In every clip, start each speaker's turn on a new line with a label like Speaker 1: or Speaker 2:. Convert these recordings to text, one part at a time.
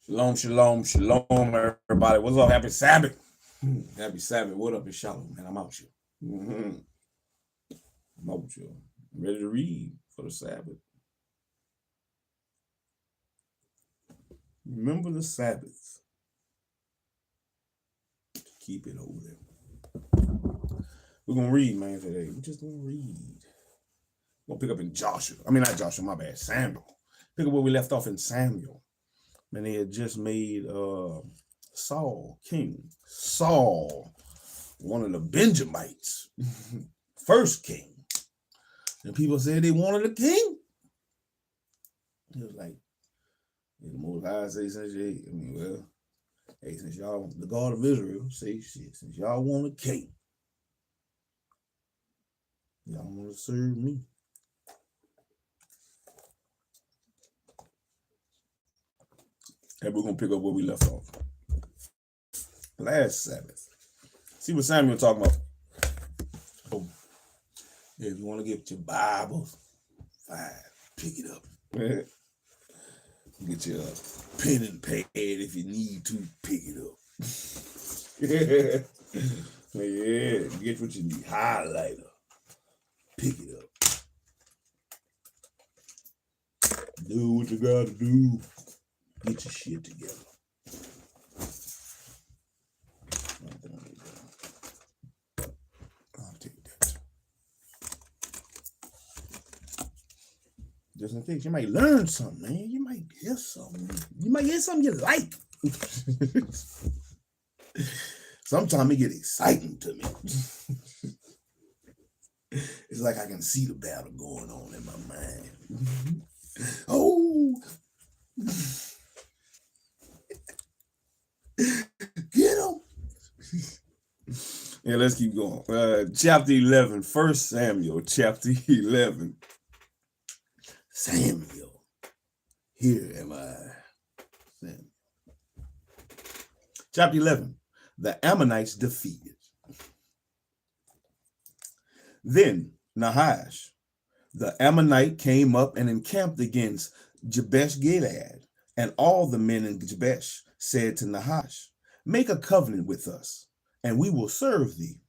Speaker 1: Shalom, shalom, shalom, everybody. What's up? Happy Sabbath. Happy Sabbath. What up? It's Shalom, man. I'm out here. I'm out here. I'm ready to read for the Sabbath. Remember the Sabbath. Keep it over there. We're going to read, man, today. We're just going to read. We're going to pick up in Joshua. I mean, not Joshua, my bad. Samuel. Pick up where we left off in Samuel. And they had just made Saul king. Saul, one of the Benjamites, first king. And people said they wanted a king. He was like, the Most High say, since y'all, the God of Israel, say, shit, since y'all want a king, y'all want to serve me. And we're going to pick up where we left off. Last Sabbath. See what Samuel talking about. Oh, if you want to get your Bibles, fine, pick it up. Get your pen and pad if you need to, pick it up. Yeah, get what you need. Highlighter. Pick it up. Do what you got to do. Get your shit together. I'll take that. Just in case, you might learn something, man. You might hear something. You might hear something you like. Sometimes it get exciting to me. It's like I can see the battle going on in my mind. Oh! Get him. Yeah, let's keep going. Chapter 11, 1 Samuel, chapter 11. Samuel, here am I. Samuel. Chapter 11, the Ammonites defeated. Then Nahash, the Ammonite, came up and encamped against Jabesh Gilead, and all the men in Jabesh said to Nahash, make a covenant with us, and we will serve thee.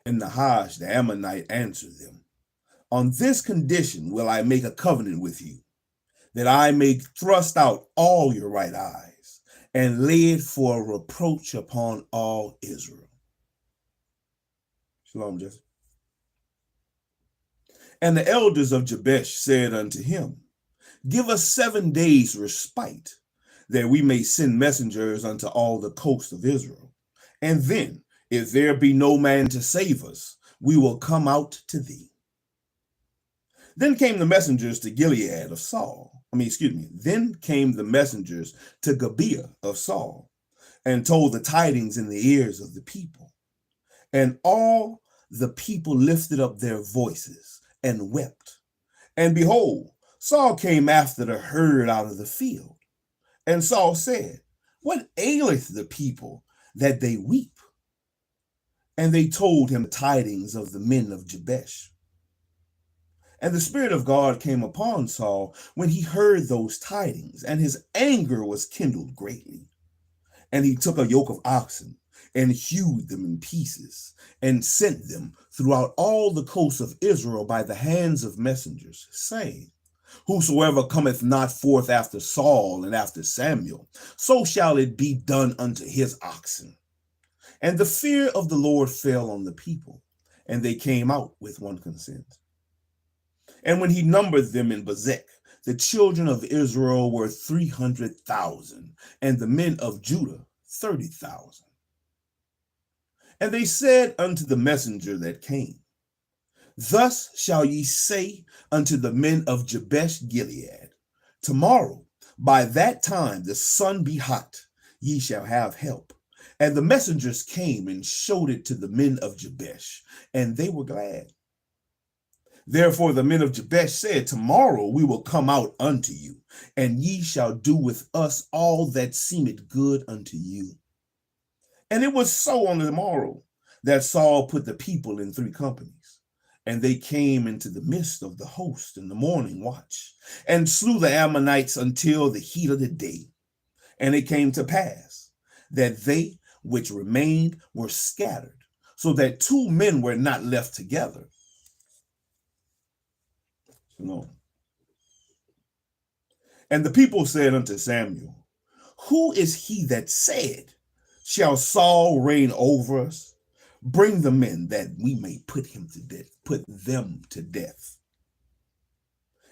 Speaker 1: And Nahash the Ammonite answered them, on this condition will I make a covenant with you, that I may thrust out all your right eyes, and lay it for a reproach upon all Israel. Shalom, Jesse. And the elders of Jabesh said unto him, give us 7 days respite, that we may send messengers unto all the coast of Israel. And then, if there be no man to save us, we will come out to thee. Then came the messengers to Gilead of Saul. Then came the messengers to Gibeah of Saul, and told the tidings in the ears of the people. And all the people lifted up their voices and wept. And behold, Saul came after the herd out of the field. And Saul said, what aileth the people that they weep? And they told him tidings of the men of Jabesh. And the Spirit of God came upon Saul when he heard those tidings, and his anger was kindled greatly. And he took a yoke of oxen and hewed them in pieces, and sent them throughout all the coasts of Israel by the hands of messengers, saying, whosoever cometh not forth after Saul and after Samuel, so shall it be done unto his oxen. And the fear of the Lord fell on the people, and they came out with one consent. And when he numbered them in Bezek, the children of Israel were 300,000, and the men of Judah 30,000. And they said unto the messenger that came, thus shall ye say unto the men of Jabesh Gilead, tomorrow by that time the sun be hot, ye shall have help. And the messengers came and showed it to the men of Jabesh, and they were glad. Therefore the men of Jabesh said, tomorrow we will come out unto you, and ye shall do with us all that seemeth good unto you. And it was so on the morrow that Saul put the people in 3 companies, and they came into the midst of the host in the morning watch, and slew the Ammonites until the heat of the day. And it came to pass that they which remained were scattered, so that 2 men were not left together. No. And the people said unto Samuel, who is he that said, shall Saul reign over us? Bring the men that we may put them to death.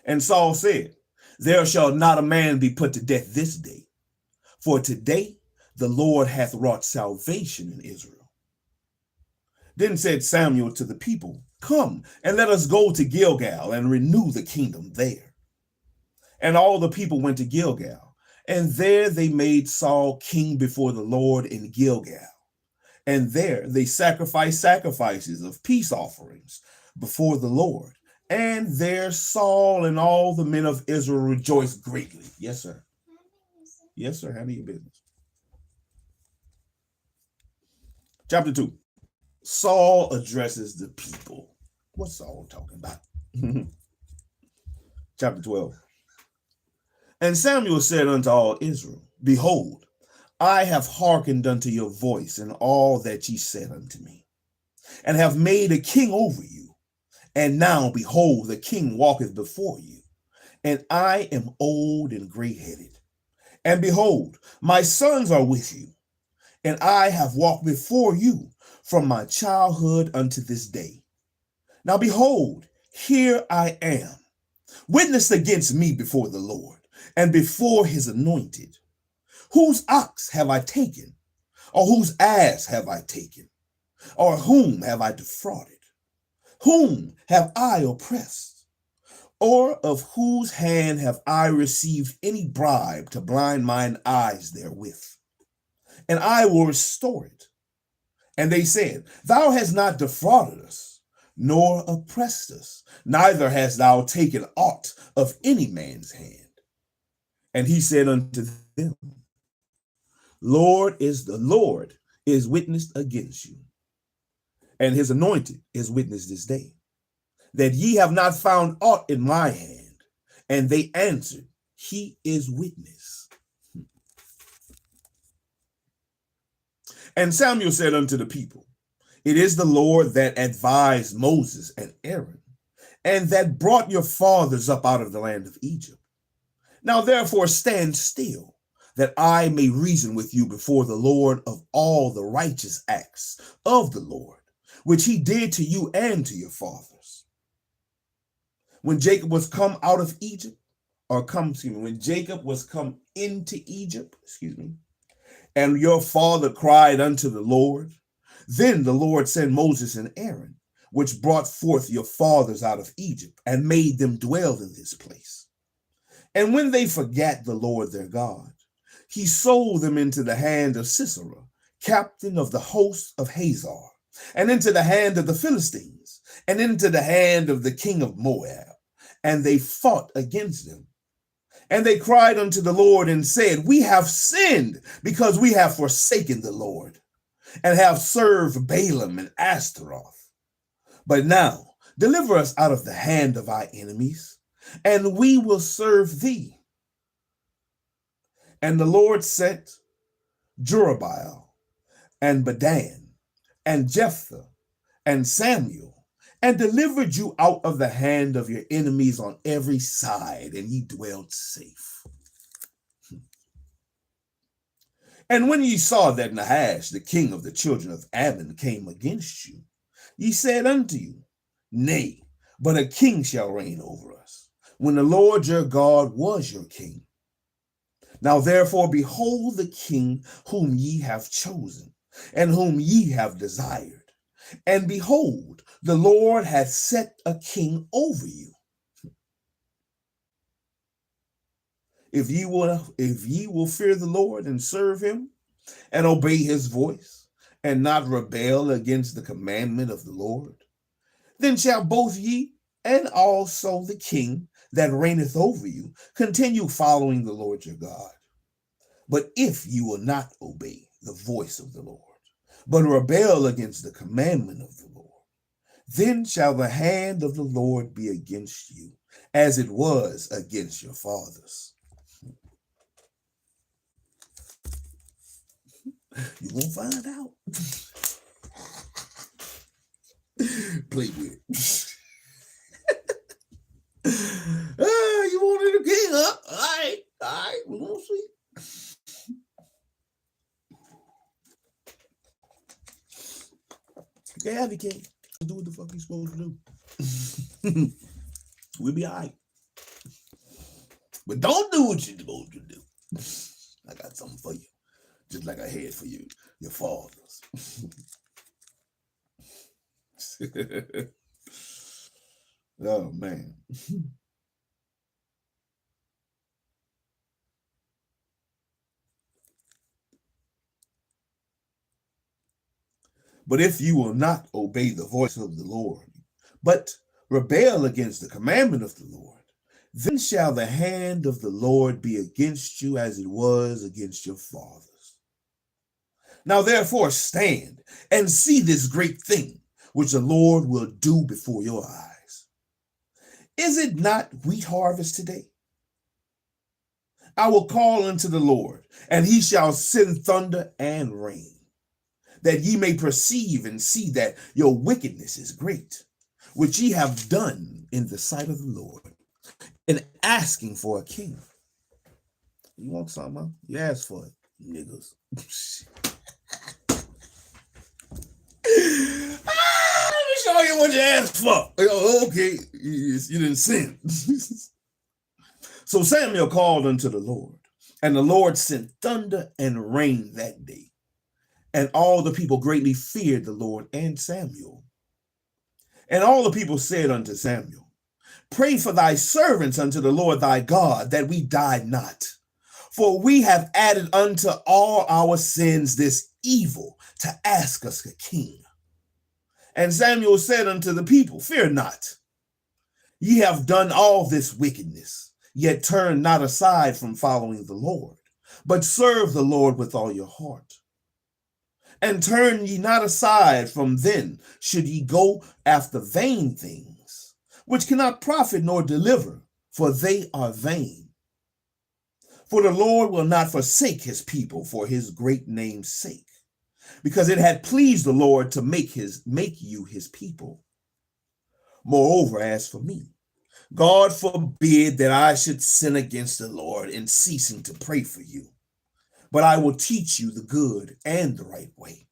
Speaker 1: And Saul said, there shall not a man be put to death this day, for today the Lord hath wrought salvation in Israel. Then said Samuel to the people, come, and let us go to Gilgal and renew the kingdom there. And all the people went to Gilgal, and there they made Saul king before the Lord in Gilgal. And there they sacrificed sacrifices of peace offerings before the Lord. And there Saul and all the men of Israel rejoiced greatly. Yes, sir. Yes, sir. Handle your business. Chapter 2. Saul addresses the people. What's Saul talking about? Chapter 12. And Samuel said unto all Israel, behold, I have hearkened unto your voice in all that ye said unto me, and have made a king over you. And now, behold, the king walketh before you, and I am old and gray-headed. And behold, my sons are with you, and I have walked before you from my childhood unto this day. Now, behold, here I am, witness against me before the Lord, and before his anointed. Whose ox have I taken? Or whose ass have I taken? Or whom have I defrauded? Whom have I oppressed? Or of whose hand have I received any bribe to blind mine eyes therewith? And I will restore it. And they said, thou hast not defrauded us, nor oppressed us, neither hast thou taken aught of any man's hand. And he said unto them, the Lord is witnessed against you, and his anointed is witness this day, that ye have not found aught in my hand. And they answered, he is witness. And Samuel said unto the people, it is the Lord that advised Moses and Aaron, and that brought your fathers up out of the land of Egypt. Now therefore stand still, that I may reason with you before the Lord of all the righteous acts of the Lord, which he did to you and to your fathers. When Jacob was come out of Egypt, when Jacob was come into Egypt, and your father cried unto the Lord, then the Lord sent Moses and Aaron, which brought forth your fathers out of Egypt, and made them dwell in this place. And when they forgat the Lord their God, he sold them into the hand of Sisera, captain of the host of Hazor, and into the hand of the Philistines, and into the hand of the king of Moab. And they fought against them. And they cried unto the Lord and said, we have sinned because we have forsaken the Lord, and have served Balaam and Ashtaroth. But now deliver us out of the hand of our enemies, and we will serve thee. And the Lord sent Jerubbaal and Bedan and Jephthah and Samuel, and delivered you out of the hand of your enemies on every side, and ye dwelt safe. And when ye saw that Nahash, the king of the children of Ammon, came against you, ye said unto you, nay, but a king shall reign over us, when the Lord your God was your king. Now therefore behold the king whom ye have chosen, and whom ye have desired. And behold, the Lord hath set a king over you. If ye will fear the Lord and serve him, and obey his voice, and not rebel against the commandment of the Lord, then shall both ye and also the king that reigneth over you continue following the Lord your God. But if you will not obey the voice of the Lord, but rebel against the commandment of the Lord, then shall the hand of the Lord be against you, as it was against your fathers. You won't find out. Play with it. You wanted a king, huh? All right, we're gonna see. You can't have your king. Do what the fuck you supposed to do. We'll be all right. But don't do what you're supposed to do. I got something for you. Just like I had for you, your fathers. Oh, man. But if you will not obey the voice of the Lord, but rebel against the commandment of the Lord, then shall the hand of the Lord be against you as it was against your fathers. Now therefore stand and see this great thing which the Lord will do before your eyes. Is it not wheat harvest today? I will call unto the Lord, and he shall send thunder and rain, that ye may perceive and see that your wickedness is great, which ye have done in the sight of the Lord, in asking for a king. You want something, huh? You ask for it, niggas. Let me show you what you asked for. Okay, you didn't sin. So Samuel called unto the Lord, and the Lord sent thunder and rain that day. And all the people greatly feared the Lord and Samuel. And all the people said unto Samuel, pray for thy servants unto the Lord thy God, that we die not. For we have added unto all our sins this evil, to ask us a king. And Samuel said unto the people, fear not. Ye have done all this wickedness, yet turn not aside from following the Lord, but serve the Lord with all your heart. And turn ye not aside from then, should ye go after vain things, which cannot profit nor deliver, for they are vain. For the Lord will not forsake his people for his great name's sake, because it had pleased the Lord to make you his people. Moreover, as for me, God forbid that I should sin against the Lord in ceasing to pray for you. But I will teach you the good and the right way.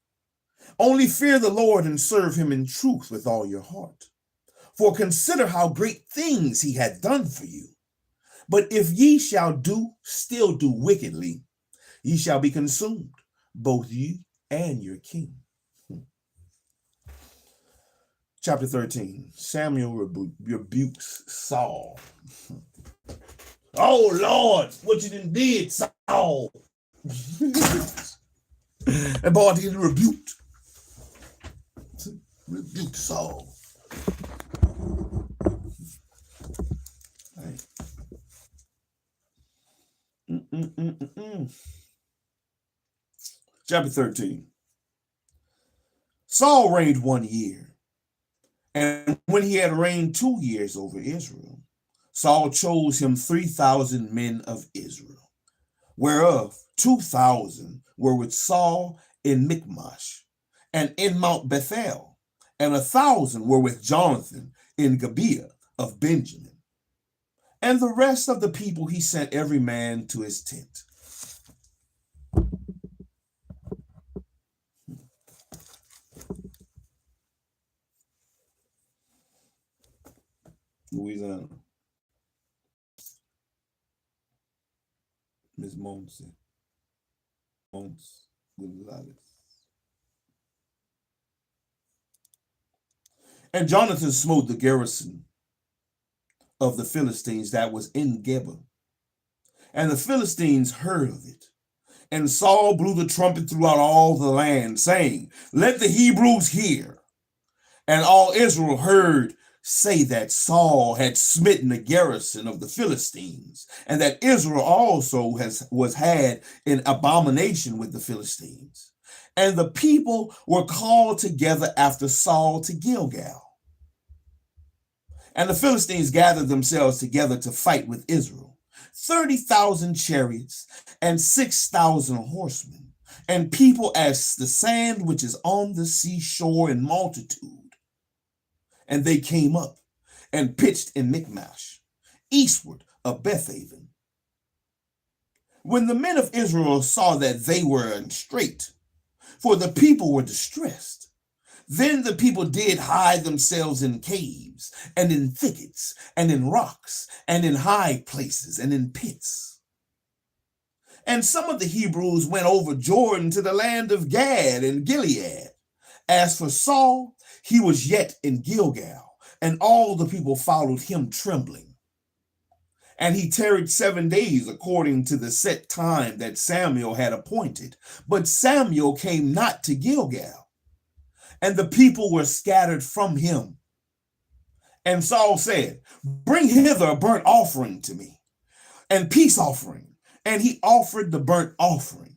Speaker 1: Only fear the Lord and serve him in truth with all your heart. For consider how great things he hath done for you. But if ye shall still do wickedly, ye shall be consumed, both ye and your king. Chapter 13, Samuel rebukes Saul. Oh, Lord, what you done did, Saul. And boy, he rebuked Saul. Right. Chapter 13. Saul reigned 1 year. And when he had reigned 2 years over Israel, Saul chose him 3,000 men of Israel, whereof 2,000 were with Saul in Michmash and in Mount Bethel, and 1,000 were with Jonathan in Gibeah of Benjamin. And the rest of the people he sent every man to his tent. Louisiana. Miss Monse. Mons Gonzalez. And Jonathan smote the garrison of the Philistines that was in Geba. And the Philistines heard of it. And Saul blew the trumpet throughout all the land, saying, let the Hebrews hear. And all Israel heard say that Saul had smitten the garrison of the Philistines, and that Israel also was had in abomination with the Philistines. And the people were called together after Saul to Gilgal. And the Philistines gathered themselves together to fight with Israel, 30,000 chariots and 6,000 horsemen, and people as the sand which is on the seashore in multitude. And they came up and pitched in Michmash, eastward of Bethaven. When the men of Israel saw that they were in strait, for the people were distressed, then the people did hide themselves in caves, and in thickets, and in rocks, and in high places, and in pits. And some of the Hebrews went over Jordan to the land of Gad and Gilead. As for Saul, he was yet in Gilgal, and all the people followed him trembling. And he tarried 7 days according to the set time that Samuel had appointed. But Samuel came not to Gilgal, and the people were scattered from him. And Saul said, bring hither a burnt offering to me, and peace offering. And he offered the burnt offering.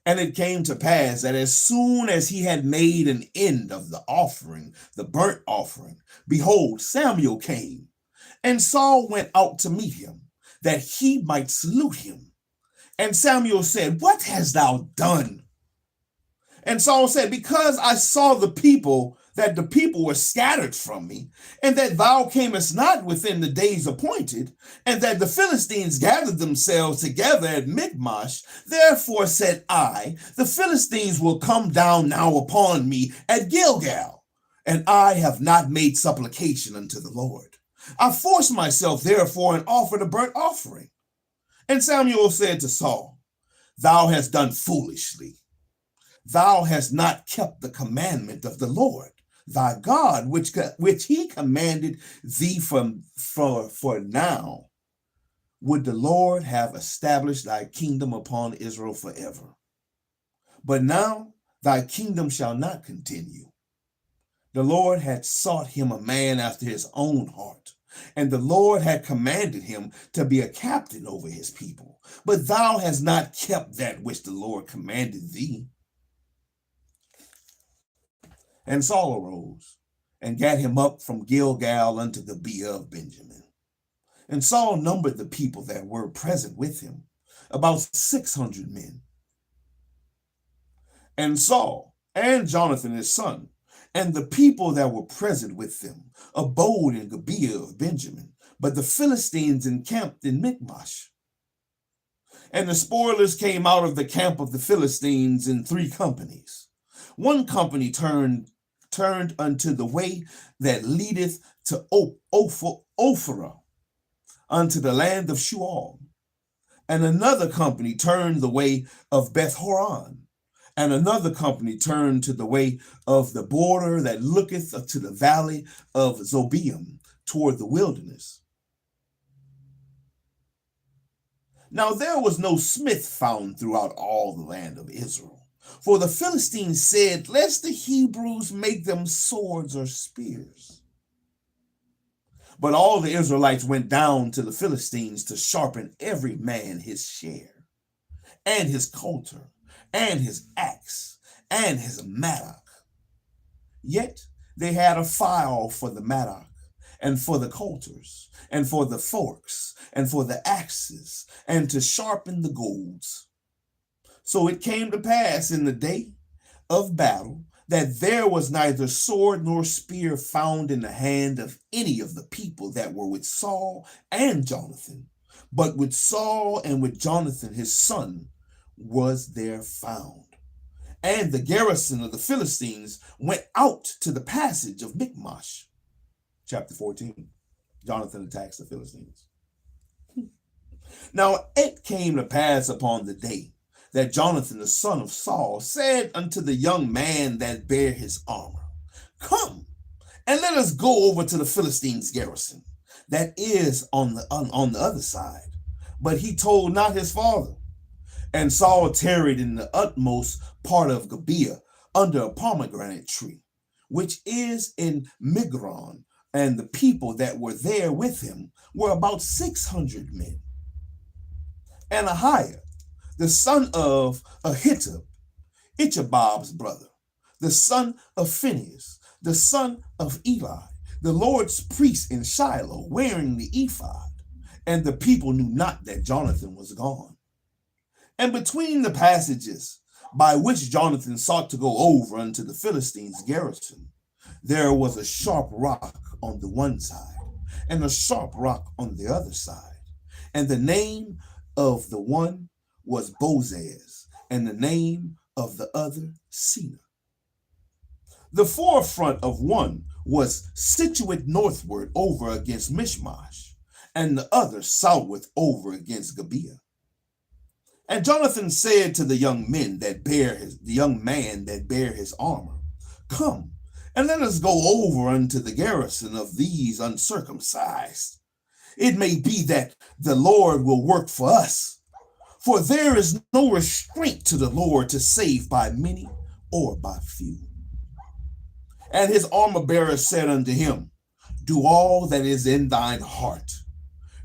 Speaker 1: And it came to pass that as soon as he had made an end of the offering, the burnt offering, behold, Samuel came. And Saul went out to meet him, that he might salute him. And Samuel said, what hast thou done? And Saul said, because I saw the people were scattered from me, and that thou camest not within the days appointed, and that the Philistines gathered themselves together at Michmash, therefore said I, the Philistines will come down now upon me at Gilgal, and I have not made supplication unto the Lord. I forced myself, therefore, and offered a burnt offering. And Samuel said to Saul, thou hast done foolishly. Thou hast not kept the commandment of the Lord, thy God, which he commanded thee for now. Would the Lord have established thy kingdom upon Israel forever. But now thy kingdom shall not continue. The Lord had sought him a man after his own heart, and the Lord had commanded him to be a captain over his people. But thou hast not kept that which the Lord commanded thee. And Saul arose and gat him up from Gilgal unto the Gibeah of Benjamin. And Saul numbered the people that were present with him, about 600 men. And Saul and Jonathan his son, and the people that were present with them, abode in Gibeah of Benjamin, but the Philistines encamped in Michmash. And the spoilers came out of the camp of the Philistines in 3 companies. One company turned unto the way that leadeth to Ophrah, unto the land of Shual. And another company turned the way of Beth-horon. And another company turned to the way of the border that looketh to the valley of Zobeim, toward the wilderness. Now there was no smith found throughout all the land of Israel. For the Philistines said, lest the Hebrews make them swords or spears. But all the Israelites went down to the Philistines to sharpen every man his share, and his coulter, and his axe, and his mattock. Yet they had a file for the mattock, and for the coulters, and for the forks, and for the axes, and to sharpen the goads. So it came to pass in the day of battle that there was neither sword nor spear found in the hand of any of the people that were with Saul and Jonathan, but with Saul and with Jonathan his son was there found. And the garrison of the Philistines went out to the passage of Michmash. Chapter 14. Jonathan attacks the Philistines. Now it came to pass upon the day that Jonathan the son of Saul said unto the young man that bare his armor, come, and let us go over to the Philistines' garrison that is on the other side. But he told not his father. And Saul tarried in the utmost part of Gibeah under a pomegranate tree, which is in Migron, and the people that were there with him were about 600 men. And Ahiah, the son of Ahitub, Ichabod's brother, the son of Phinehas, the son of Eli, the Lord's priest in Shiloh, wearing the ephod, and the people knew not that Jonathan was gone. And between the passages by which Jonathan sought to go over unto the Philistines' garrison, there was a sharp rock on the one side, and a sharp rock on the other side. And the name of the one was Bozez, and the name of the other Sina. The forefront of one was situate northward over against Mishmash, and the other southward over against Gibeah. And Jonathan said to the young man that bare his armor, Come, and let us go over unto the garrison of these uncircumcised. It may be that the Lord will work for us, for there is no restraint to the Lord to save by many or by few. And his armor bearer said unto him, Do all that is in thine heart.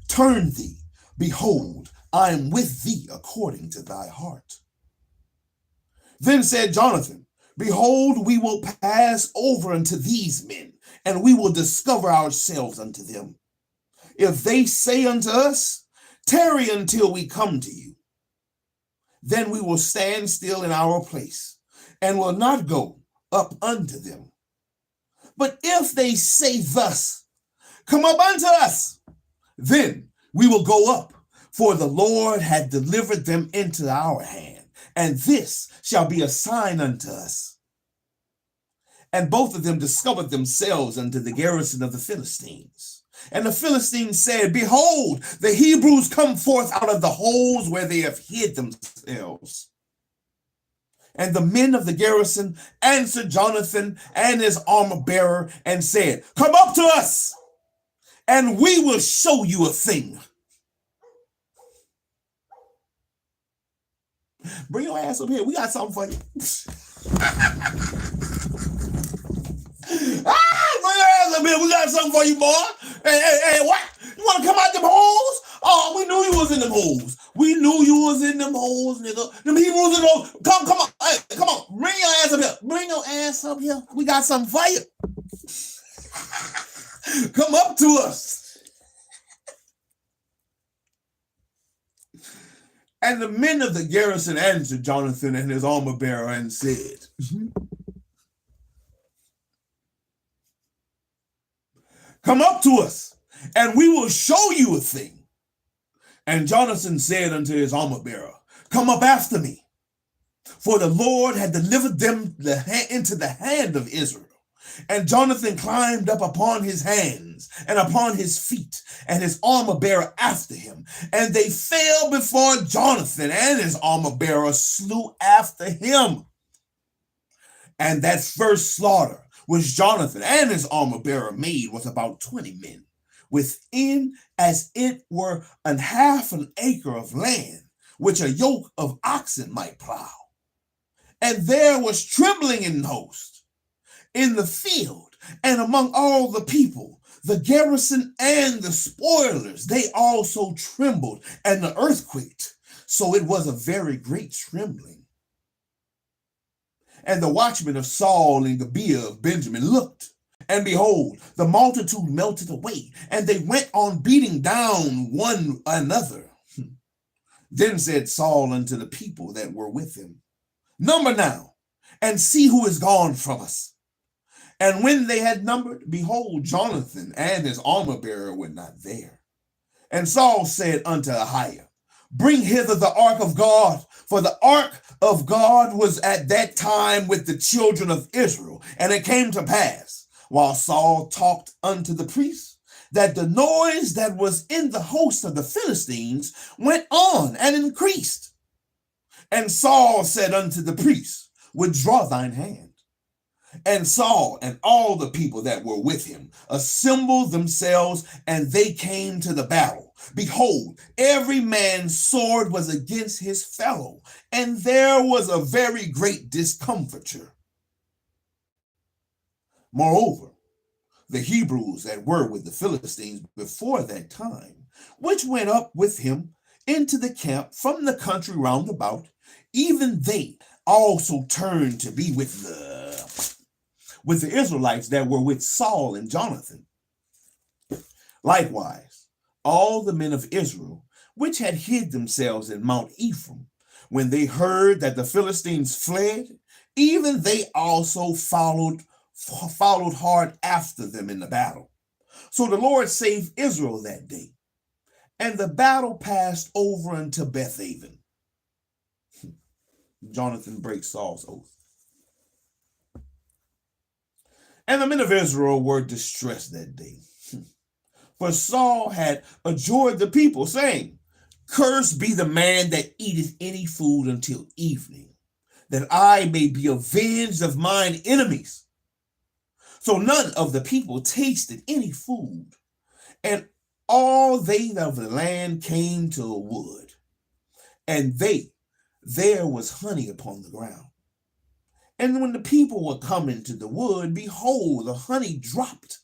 Speaker 1: Turn thee, behold, I am with thee according to thy heart. Then said Jonathan, Behold, we will pass over unto these men, and we will discover ourselves unto them. If they say unto us, Tarry until we come to you, then we will stand still in our place, and will not go up unto them. But if they say thus, Come up unto us, then we will go up, for the Lord hath delivered them into our hand, and this shall be a sign unto us. And both of them discovered themselves unto the garrison of the Philistines. And the Philistines said, Behold, the Hebrews come forth out of the holes where they have hid themselves. And the men of the garrison answered Jonathan and his armor bearer and said, Come up to us, and we will show you a thing. Bring your ass up here. We got something for you. Bring your ass up here. We got something for you, boy. Hey, what? You want to come out them holes? Oh, we knew you was in them holes. We knew you was in them holes, nigga. Them Hebrews in those. Come on. Hey, come on. Bring your ass up here. Bring your ass up here. We got something for you. Come up to us. And the men of the garrison answered Jonathan and his armor bearer and said, Come up to us, and we will show you a thing. And Jonathan said unto his armor bearer, Come up after me, for the Lord had delivered them into the hand of Israel. And Jonathan climbed up upon his hands and upon his feet, and his armor bearer after him. And they fell before Jonathan, and his armor bearer slew after him. And that first slaughter which Jonathan and his armor bearer made was about 20 men, within as it were an half an acre of land, which a yoke of oxen might plow. And there was trembling in host in the field, and among all the people, the garrison and the spoilers, they also trembled, and the earth quaked. So it was a very great trembling. And the watchmen of Saul and Gibeah of Benjamin looked, and behold, the multitude melted away, and they went on beating down one another. Then said Saul unto the people that were with him, Number now, and see who is gone from us. And when they had numbered, behold, Jonathan and his armor bearer were not there. And Saul said unto Ahiah, Bring hither the ark of God, for the ark of God was at that time with the children of Israel. And it came to pass, while Saul talked unto the priests, that the noise that was in the host of the Philistines went on and increased. And Saul said unto the priests, Withdraw thine hand. And Saul and all the people that were with him assembled themselves, and they came to the battle. Behold, every man's sword was against his fellow, and there was a very great discomfiture. Moreover, the Hebrews that were with the Philistines before that time, which went up with him into the camp from the country round about, even they also turned to be with the Israelites that were with Saul and Jonathan. Likewise, all the men of Israel, which had hid themselves in Mount Ephraim, When they heard that the Philistines fled, even they also followed hard after them in the battle. So the Lord saved Israel that day, and the battle passed over unto Bethaven. Jonathan breaks Saul's oath. And the men of Israel were distressed that day, for Saul had adjured the people, saying, Cursed be the man that eateth any food until evening, that I may be avenged of mine enemies. So none of the people tasted any food, and all they of the land came to a wood, and there was honey upon the ground. And when the people were coming to the wood, behold, the honey dropped.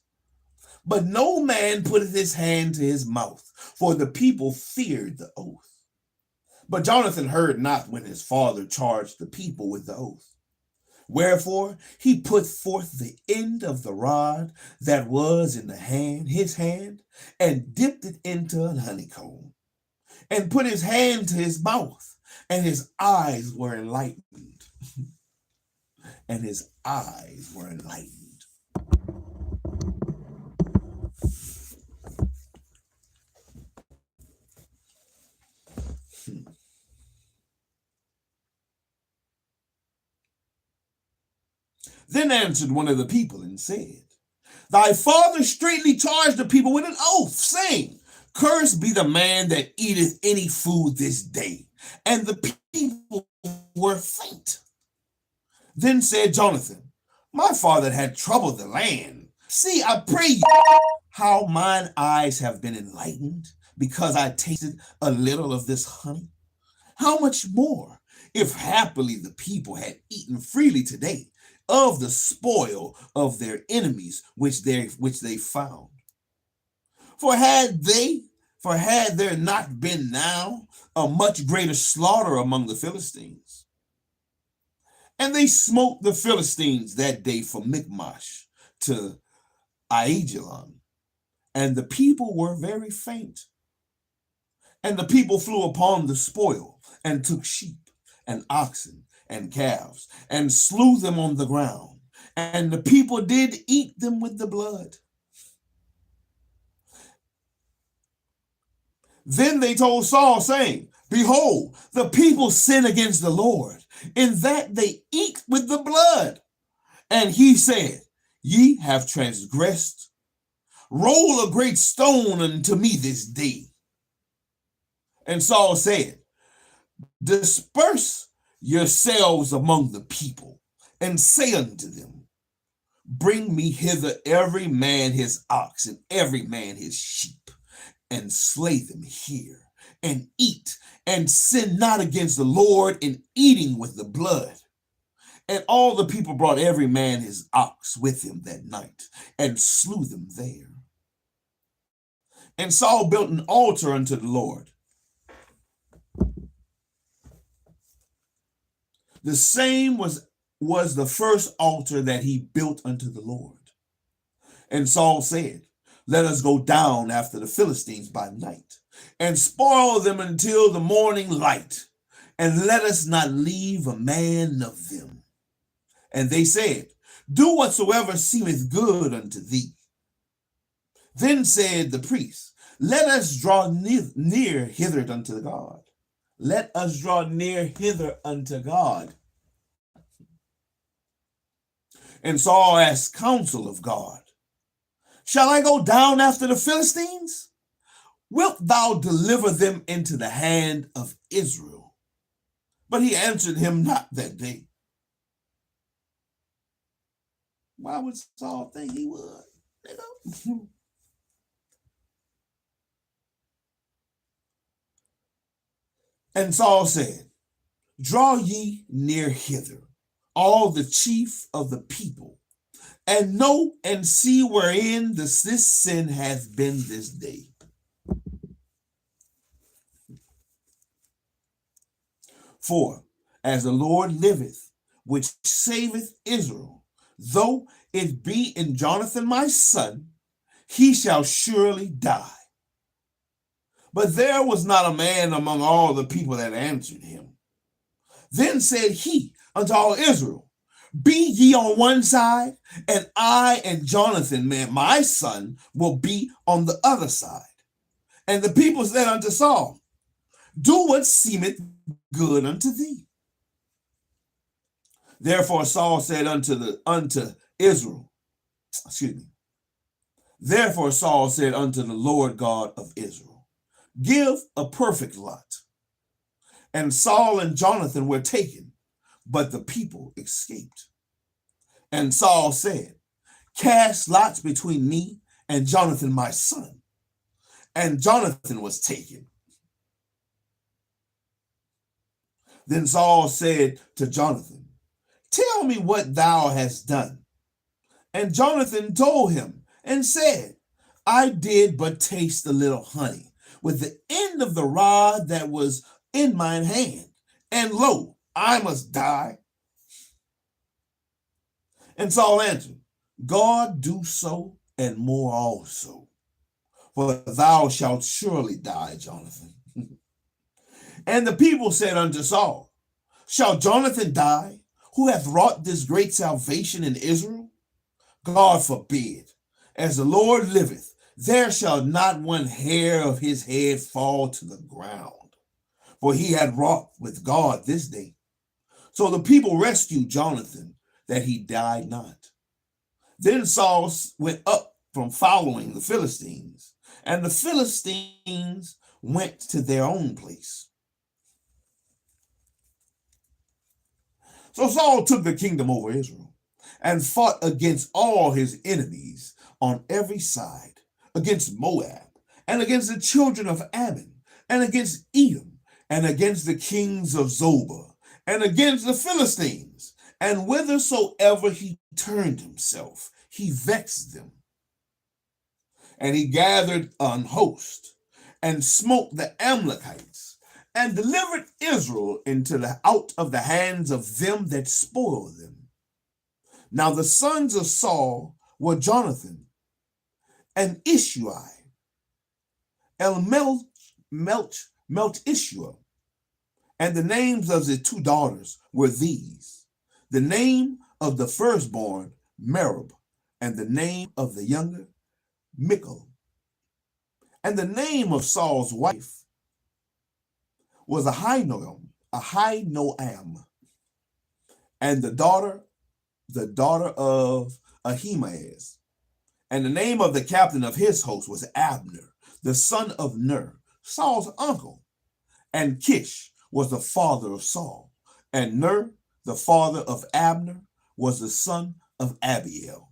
Speaker 1: But no man putteth his hand to his mouth, for the people feared the oath. But Jonathan heard not when his father charged the people with the oath. Wherefore he put forth the end of the rod that was in his hand, and dipped it into an honeycomb, and put his hand to his mouth, and his eyes were enlightened. And his eyes were enlightened. Then answered one of the people and said, Thy father straitly charged the people with an oath, saying, Cursed be the man that eateth any food this day. And the people were faint. Then said Jonathan, My father had troubled the land. See, I pray you, how mine eyes have been enlightened, because I tasted a little of this honey. How much more, if happily the people had eaten freely today of the spoil of their enemies which they found. For had there not been now a much greater slaughter among the Philistines? And they smote the Philistines that day from Michmash to Aijalon, and the people were very faint. And the people flew upon the spoil, and took sheep and oxen and calves, and slew them on the ground. And the people did eat them with the blood. Then they told Saul, saying, Behold, the people sin against the Lord, in that they eat with the blood. And he said, Ye have transgressed. Roll a great stone unto me this day. And Saul said, Disperse yourselves among the people, and say unto them, Bring me hither every man his ox, and every man his sheep, and slay them here, and eat, and sin not against the Lord in eating with the blood. And all the people brought every man his ox with him that night, and slew them there. And Saul built an altar unto the Lord. The same was the first altar that he built unto the Lord. And Saul said, Let us go down after the Philistines by night, and spoil them until the morning light, and let us not leave a man of them. And they said, Do whatsoever seemeth good unto thee. Then said the priest, Let us draw near hither unto God. Let us draw near hither unto God. And Saul asked counsel of God, Shall I go down after the Philistines? Wilt thou deliver them into the hand of Israel? But he answered him not that day. Why would Saul think he would? And Saul said, Draw ye near hither, all the chief of the people, and know and see wherein this sin hath been this day. For as the Lord liveth, which saveth Israel, though it be in Jonathan my son, he shall surely die. But there was not a man among all the people that answered him. Then said he unto all Israel, be ye on one side, and I and Jonathan, man, my son, will be on the other side. And the people said unto Saul, do what seemeth good unto thee. Therefore Saul said unto Israel, Therefore Saul said unto the Lord God of Israel, give a perfect lot. And Saul and Jonathan were taken, but the people escaped. And Saul said, cast lots between me and Jonathan my son. And Jonathan was taken. Then Saul said to Jonathan, tell me what thou hast done. And Jonathan told him and said, I did but taste a little honey with the end of the rod that was in mine hand, and lo, I must die. And Saul answered, God do so and more also, for thou shalt surely die, Jonathan. And the people said unto Saul, shall Jonathan die, who hath wrought this great salvation in Israel? God forbid. As the Lord liveth, there shall not one hair of his head fall to the ground, for he had wrought with God this day. So the people rescued Jonathan, that he died not. Then Saul went up from following the Philistines, and the Philistines went to their own place. So Saul took the kingdom over Israel and fought against all his enemies on every side, against Moab, and against the children of Ammon, and against Edom, and against the kings of Zobah, and against the Philistines. And whithersoever he turned himself, he vexed them. And he gathered an host, and smote the Amalekites, and delivered Israel out of the hands of them that spoiled them. Now the sons of Saul were Jonathan, and Ishuai, Melchishua, and the names of the two daughters were these: the name of the firstborn, Merib, and the name of the younger, Michal. And the name of Saul's wife was Ahinoam, and the daughter of Ahimaaz. And the name of the captain of his host was Abner, the son of Ner, Saul's uncle. And Kish was the father of Saul, and Ner, the father of Abner, was the son of Abiel.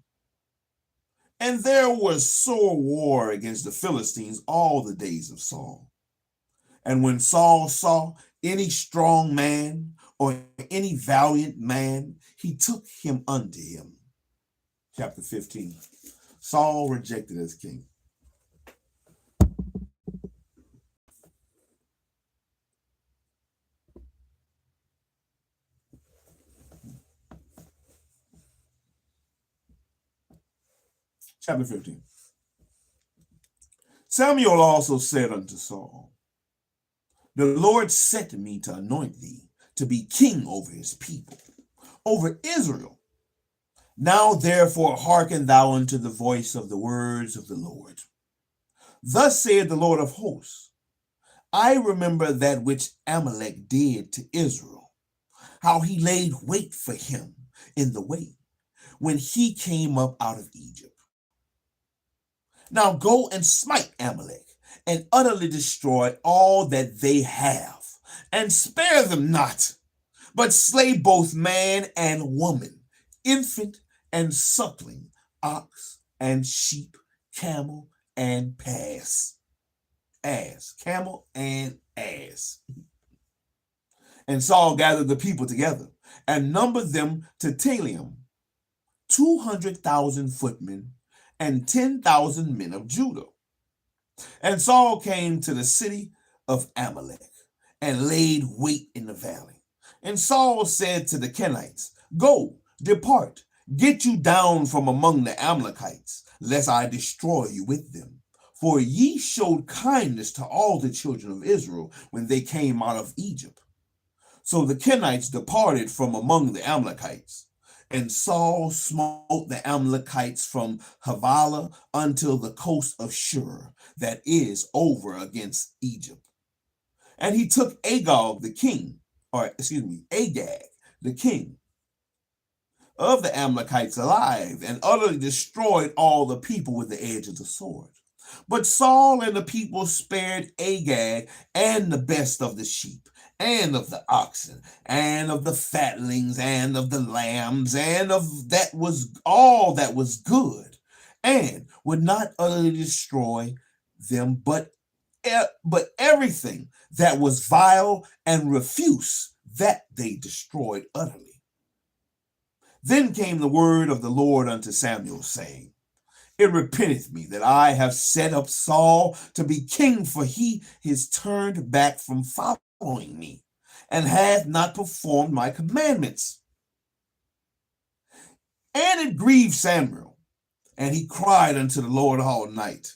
Speaker 1: And there was sore war against the Philistines all the days of Saul. And when Saul saw any strong man or any valiant man, he took him unto him. Chapter 15. Saul rejected as king. Chapter 15. Samuel also said unto Saul, the Lord sent me to anoint thee to be king over his people, over Israel. Now therefore hearken thou unto the voice of the words of the Lord. Thus saith the Lord of hosts, I remember that which Amalek did to Israel, how he laid wait for him in the way, when he came up out of Egypt. Now go and smite Amalek, and utterly destroy all that they have, and spare them not, but slay both man and woman, infant and suckling, ox and sheep, camel and camel and ass. And Saul gathered the people together and numbered them to Telaim, 200,000 footmen and 10,000 men of Judah. And Saul came to the city of Amalek and laid wait in the valley. And Saul said to the Kenites, go, depart, get you down from among the Amalekites, lest I destroy you with them. For ye showed kindness to all the children of Israel when they came out of Egypt. So the Kenites departed from among the Amalekites, and Saul smote the Amalekites from Havilah until the coast of Shur, that is over against Egypt. And he took Agag the king, Agag the king of the Amalekites alive, and utterly destroyed all the people with the edge of the sword. But Saul and the people spared Agag and the best of the sheep, and of the oxen, and of the fatlings, and of the lambs, and of that was all that was good, and would not utterly destroy them, but everything that was vile and refuse, that they destroyed utterly. Then came the word of the Lord unto Samuel, saying, It repenteth me that I have set up Saul to be king, for he is turned back from following me, and hath not performed my commandments. And it grieved Samuel, and he cried unto the Lord all night.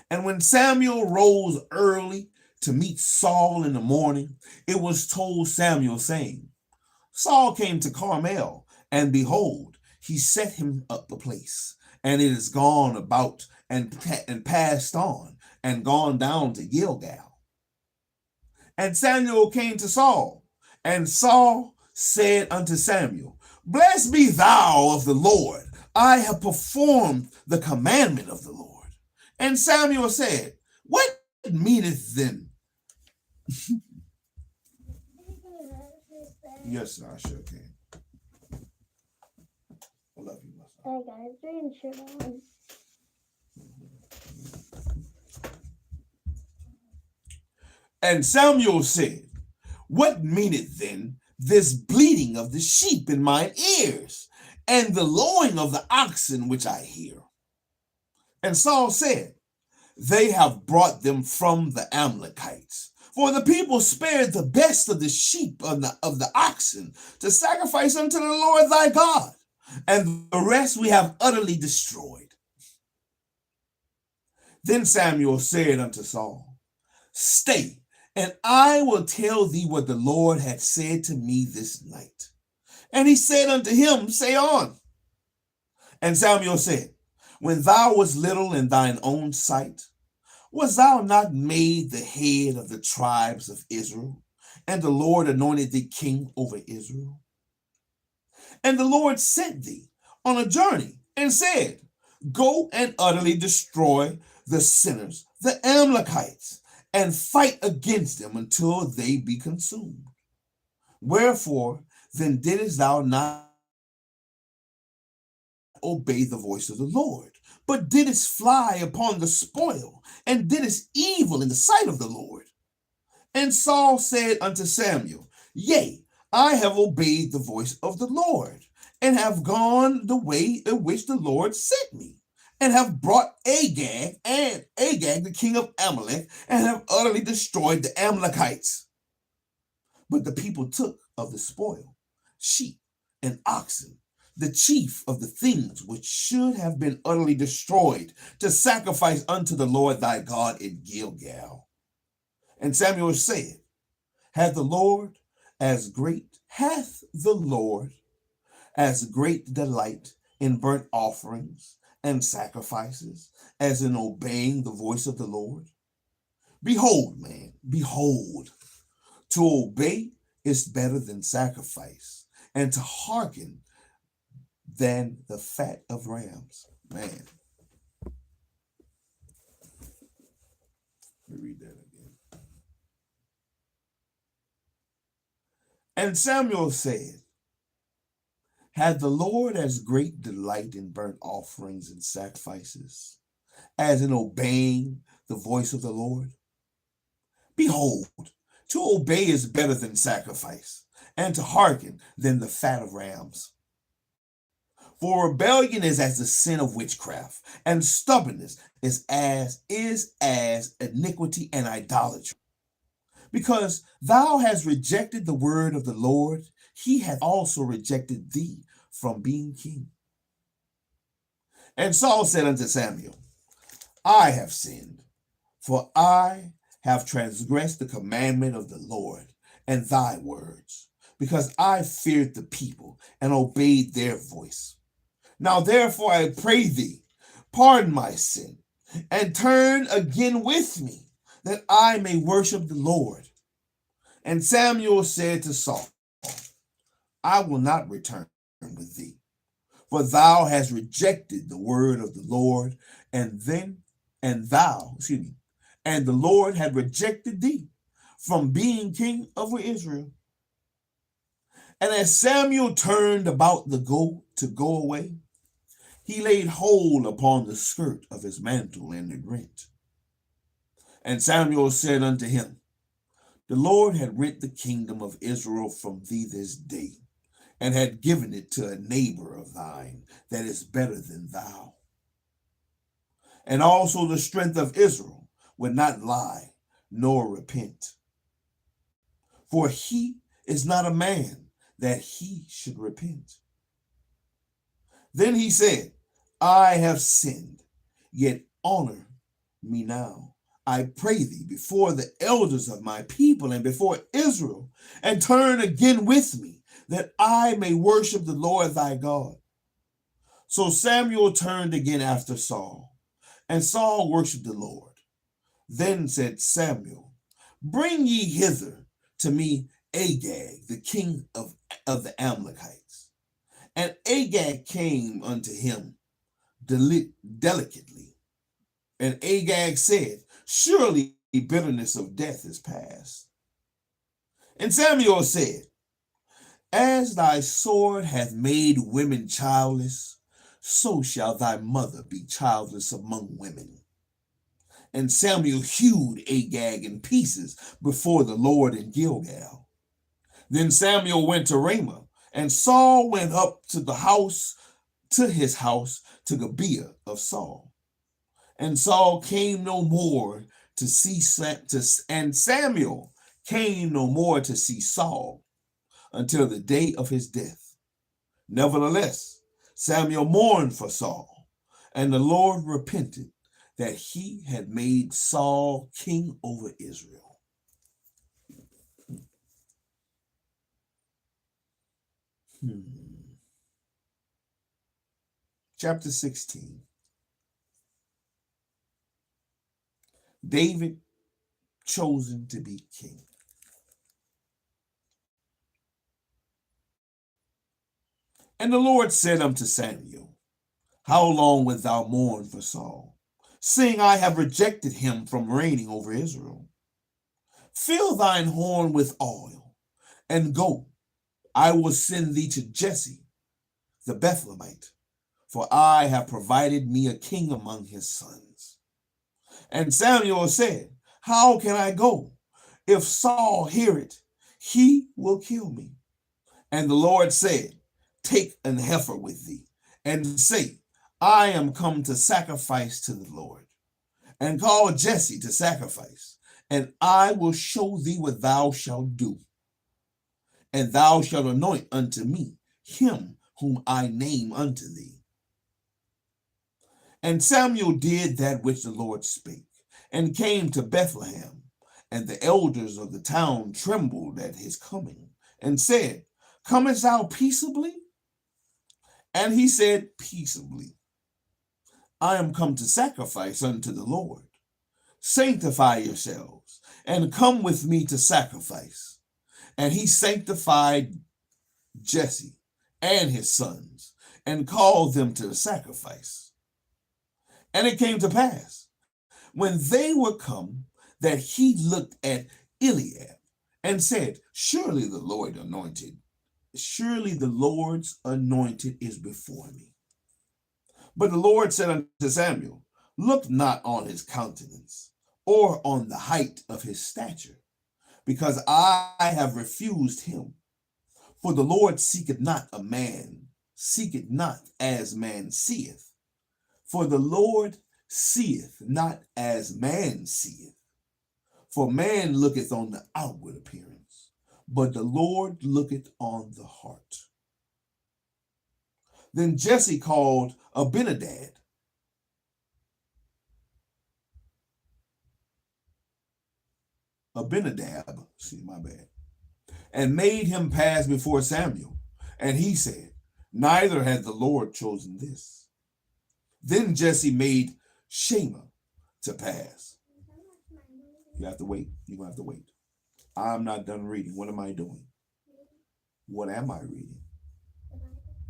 Speaker 1: And when Samuel rose early to meet Saul in the morning, it was told Samuel, saying, Saul came to Carmel, and behold, he set him up a place, and it is gone about and passed on, and gone down to Gilgal. And Samuel came to Saul, and Saul said unto Samuel, Blessed be thou of the Lord, I have performed the commandment of the Lord. And Samuel said, What meaneth then? Yes, sir, I sure can. I love you, my son.
Speaker 2: I got his rain shirt on.
Speaker 1: And Samuel said, What meaneth then this bleating of the sheep in mine ears, and the lowing of the oxen which I hear? And Saul said, They have brought them from the Amalekites. For the people spared the best of the sheep of the oxen to sacrifice unto the Lord thy God, and the rest we have utterly destroyed. Then Samuel said unto Saul, Stay, and I will tell thee what the Lord hath said to me this night. And he said unto him, Say on. And Samuel said, When thou wast little in thine own sight, wast thou not made the head of the tribes of Israel? And the Lord anointed thee king over Israel? And the Lord sent thee on a journey and said, Go and utterly destroy the sinners, the Amalekites, and fight against them until they be consumed. Wherefore then didst thou not obey the voice of the Lord, but didst fly upon the spoil, and didst evil in the sight of the Lord? And Saul said unto Samuel, Yea, I have obeyed the voice of the Lord, and have gone the way in which the Lord sent me, and have brought Agag the king of Amalek, and have utterly destroyed the Amalekites. But the people took of the spoil sheep and oxen, the chief of the things which should have been utterly destroyed, to sacrifice unto the Lord thy God in Gilgal. And Samuel said, Hath the Lord as great delight in burnt offerings and sacrifices as in obeying the voice of the Lord? Behold, to obey is better than sacrifice, and to hearken than the fat of rams. Man. Let me read that again. And Samuel said, Had the Lord as great delight in burnt offerings and sacrifices as in obeying the voice of the Lord? Behold, to obey is better than sacrifice, and to hearken than the fat of rams. For rebellion is as the sin of witchcraft, and stubbornness is as iniquity and idolatry. Because thou hast rejected the word of the Lord, he hath also rejected thee from being king. And Saul said unto Samuel, I have sinned, for I have transgressed the commandment of the Lord, and thy words, because I feared the people and obeyed their voice. Now therefore I pray thee, pardon my sin, and turn again with me, that I may worship the Lord. And Samuel said to Saul, I will not return with thee, for thou hast rejected the word of the Lord, and the Lord had rejected thee from being king over Israel. And as Samuel turned about to go away, he laid hold upon the skirt of his mantle, and it rent. And Samuel said unto him, the Lord had rent the kingdom of Israel from thee this day, and had given it to a neighbor of thine that is better than thou. And also the strength of Israel would not lie, nor repent. For he is not a man that he should repent. Then he said, I have sinned, yet honor me now, I pray thee, before the elders of my people and before Israel, and turn again with me, that I may worship the Lord thy God. So Samuel turned again after Saul, and Saul worshiped the Lord. Then said Samuel, bring ye hither to me Agag, the king of the Amalekites. And Agag came unto him delicately. And Agag said, surely bitterness of death is past. And Samuel said, as thy sword hath made women childless, so shall thy mother be childless among women. And Samuel hewed Agag in pieces before the Lord in Gilgal. Then Samuel went to Ramah, and Saul went up to his house to Gibeah of Saul. And Saul came no more to see and Samuel came no more to see Saul until the day of his death. Nevertheless, Samuel mourned for Saul, and the Lord repented that he had made Saul king over Israel. Chapter 16. David chosen to be king. And the Lord said unto Samuel, how long wilt thou mourn for Saul, seeing I have rejected him from reigning over Israel? Fill thine horn with oil, and go. I will send thee to Jesse the Bethlehemite, for I have provided me a king among his sons. And Samuel said, how can I go? If Saul hear it, he will kill me. And the Lord said, take an heifer with thee, and say, I am come to sacrifice to the Lord. And call Jesse to sacrifice, and I will show thee what thou shalt do. And thou shalt anoint unto me him whom I name unto thee. And Samuel did that which the Lord spake, and came to Bethlehem. And the elders of the town trembled at his coming, and said, comest thou peaceably? And he said, peaceably. I am come to sacrifice unto the Lord. Sanctify yourselves, and come with me to sacrifice. And he sanctified Jesse and his sons, and called them to the sacrifice. And it came to pass, when they were come, that he looked at Eliab, and said, surely the Lord's anointed is before me. But the Lord said unto Samuel, look not on his countenance, or on the height of his stature, because I have refused him. For the Lord seeketh not as man seeth. For the Lord seeth not as man seeth. For man looketh on the outward appearance, but the Lord looketh on the heart. Then Jesse called Abinadab, and made him pass before Samuel. And he said, neither hath the Lord chosen this. Then Jesse made Shammah to pass. You have to wait. You're going to have to wait. I'm not done reading. What am I doing? What am I reading?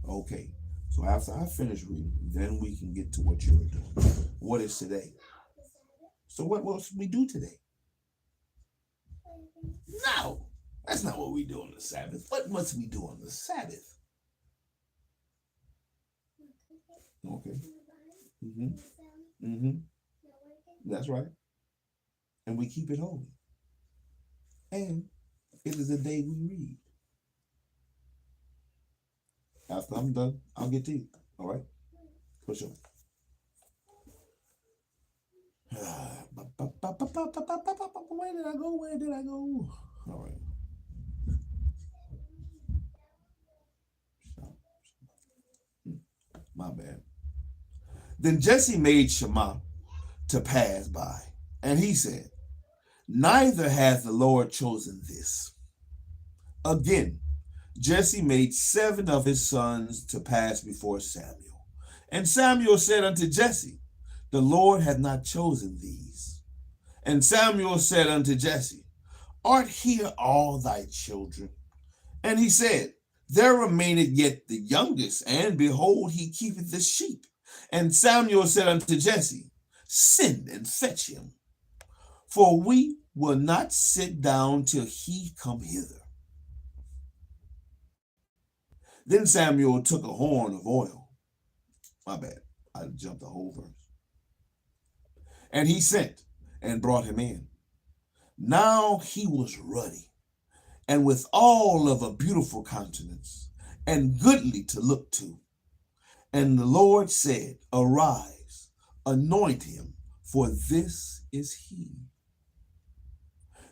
Speaker 1: Okay. So after I finish reading, then we can get to what you're doing. What is today? So what must we do today? No, that's not what we do on the Sabbath. What must we do on the Sabbath? Okay. That's right. And we keep it holy. And it is a day we read. After I'm done, I'll get to you. All right? For sure. Where did I go? Where did I go? All right. My bad. Then Jesse made Shammah to pass by, and he said, neither hath the Lord chosen this. Again, Jesse made 7 of his sons to pass before Samuel. And Samuel said unto Jesse, the Lord hath not chosen these. And Samuel said unto Jesse, art here all thy children? And he said, there remaineth yet the youngest, and behold, he keepeth the sheep. And Samuel said unto Jesse, send and fetch him, for we will not sit down till he come hither. Then Samuel took a horn of oil. My bad, I jumped the whole verse. And he sent and brought him in. Now he was ruddy, and with all of a beautiful countenance, and goodly to look to. And the Lord said, arise, anoint him, for this is he.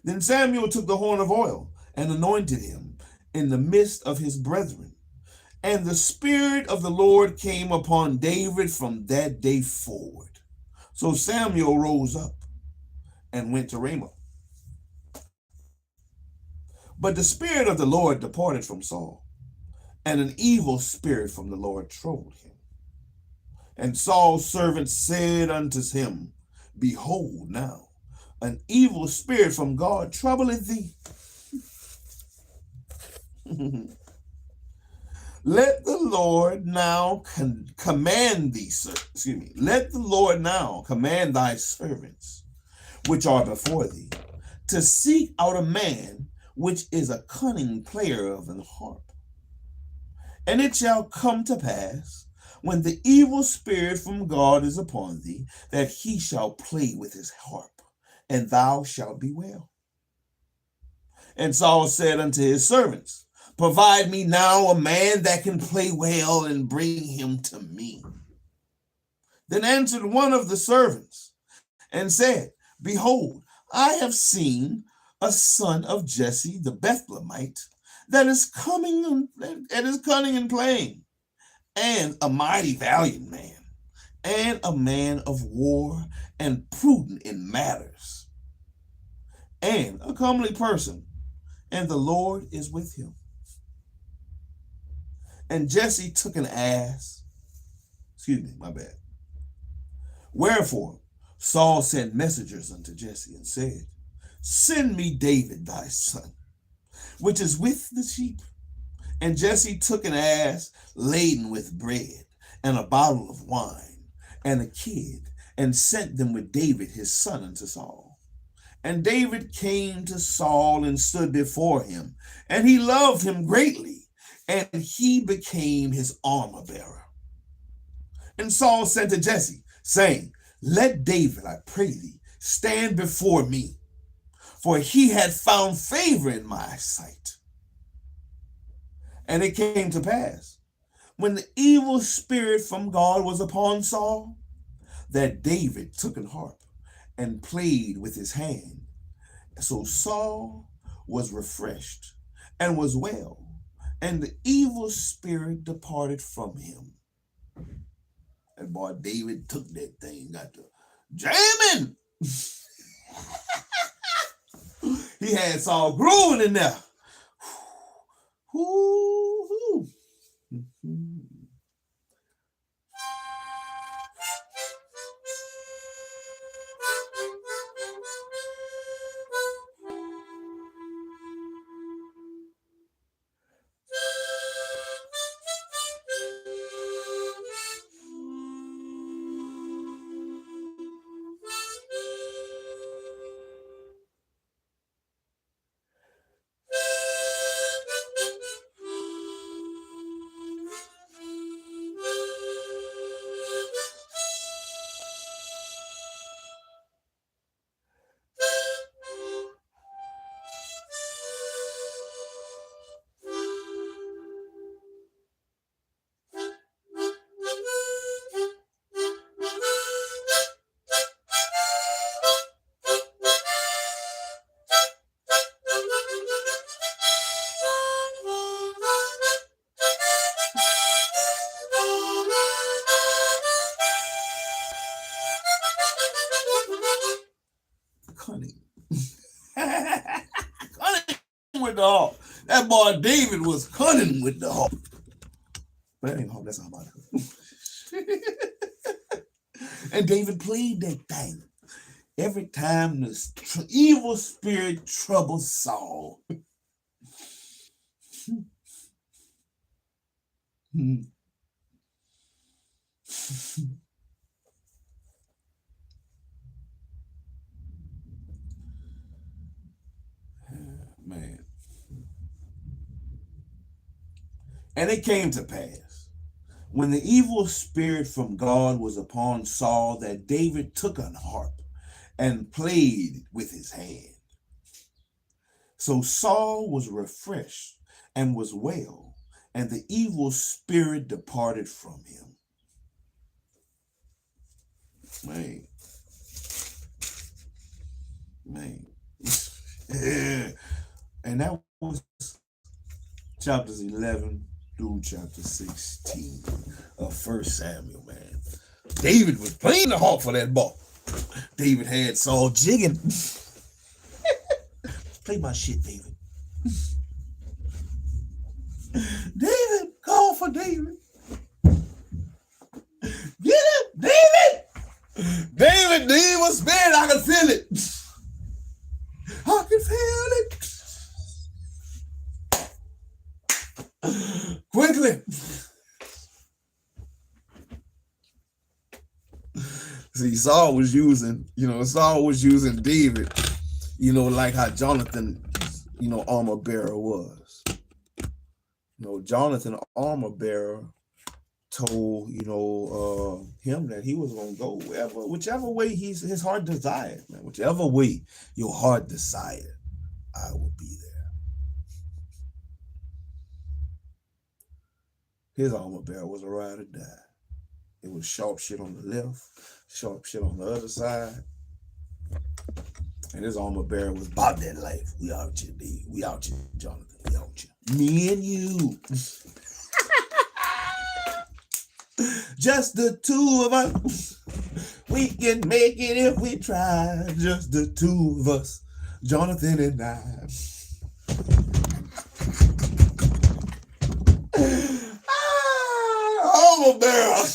Speaker 1: Then Samuel took the horn of oil and anointed him in the midst of his brethren. And the Spirit of the Lord came upon David from that day forward. So Samuel rose up and went to Ramah. But the Spirit of the Lord departed from Saul, and an evil spirit from the Lord troubled him. And Saul's servant said unto him, behold, now an evil spirit from God troubleth thee. Let the Lord now command thee, let the Lord now command thy servants, which are before thee, to seek out a man which is a cunning player of an harp. And it shall come to pass, when the evil spirit from God is upon thee, that he shall play with his harp, and thou shalt be well. And Saul said unto his servants, provide me now a man that can play well, and bring him to me. Then answered one of the servants and said, behold, I have seen a son of Jesse the Bethlehemite that is cunning in playing, and a mighty valiant man, and a man of war, and prudent in matters, and a comely person, and the Lord is with him. And Jesse took an ass. Wherefore Saul sent messengers unto Jesse and said, send me David thy son, which is with the sheep. And Jesse took an ass laden with bread, and a bottle of wine, and a kid, and sent them with David his son unto Saul. And David came to Saul and stood before him, and he loved him greatly, and he became his armor bearer. And Saul sent to Jesse, saying, let David, I pray thee, stand before me, for he had found favor in my sight. And it came to pass, when the evil spirit from God was upon Saul, that David took an harp and played with his hand. So Saul was refreshed and was well, and the evil spirit departed from him. And boy, David took that thing, got to jamming. He had Saul grooving in there. Woo-hoo. Cunning. Cunning with the harp. That boy David was cunning with the harp. But that ain't harp, that's harmonica. And David played that thing every time the evil spirit troubled Saul. Man. And it came to pass, when the evil spirit from God was upon Saul, that David took an harp and played with his hand. So Saul was refreshed and was well, and the evil spirit departed from him. Man. And that was chapters 11 through chapter 16 of 1 Samuel, man. David was playing the harp for that ball. David had Saul jigging. Play my shit, David. David, call for David. Get him, David. David, demon spirit, I can feel it. I can feel it. Quickly. See, Saul was using David, like how Jonathan, armor bearer was. Jonathan, armor bearer, told, him that he was going to go whichever way his heart desired, man. Whichever way your heart desired, I will be there. His armor bearer was a ride or die. It was sharp shit on the left, sharp shit on the other side. And his armor bearer was about that life. We out here, D. We out here, Jonathan. We out here. Me and you. Just the two of us. We can make it if we try. Just the two of us. Jonathan and I. Armor bearer.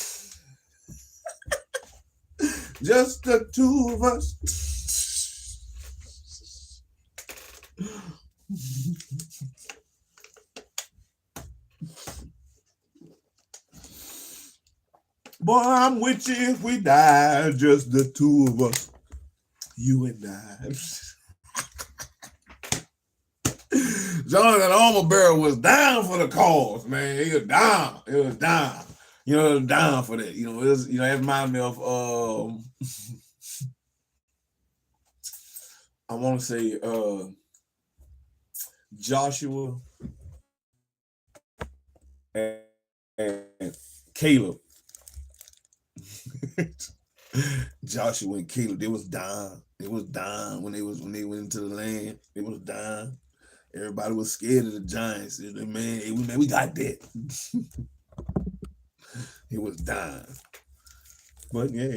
Speaker 1: Just the two of us. Boy, I'm with you if we die. Just the two of us. You and I. Jonathan armor bearer was down for the cause, man. He was down. It was down. It was down for that. It was, it reminded me of I want to say Joshua and Caleb. Joshua and Caleb, they was down. It was down when they went into the land. It was down. Everybody was scared of the giants. Man, we got that. It was down. But yeah,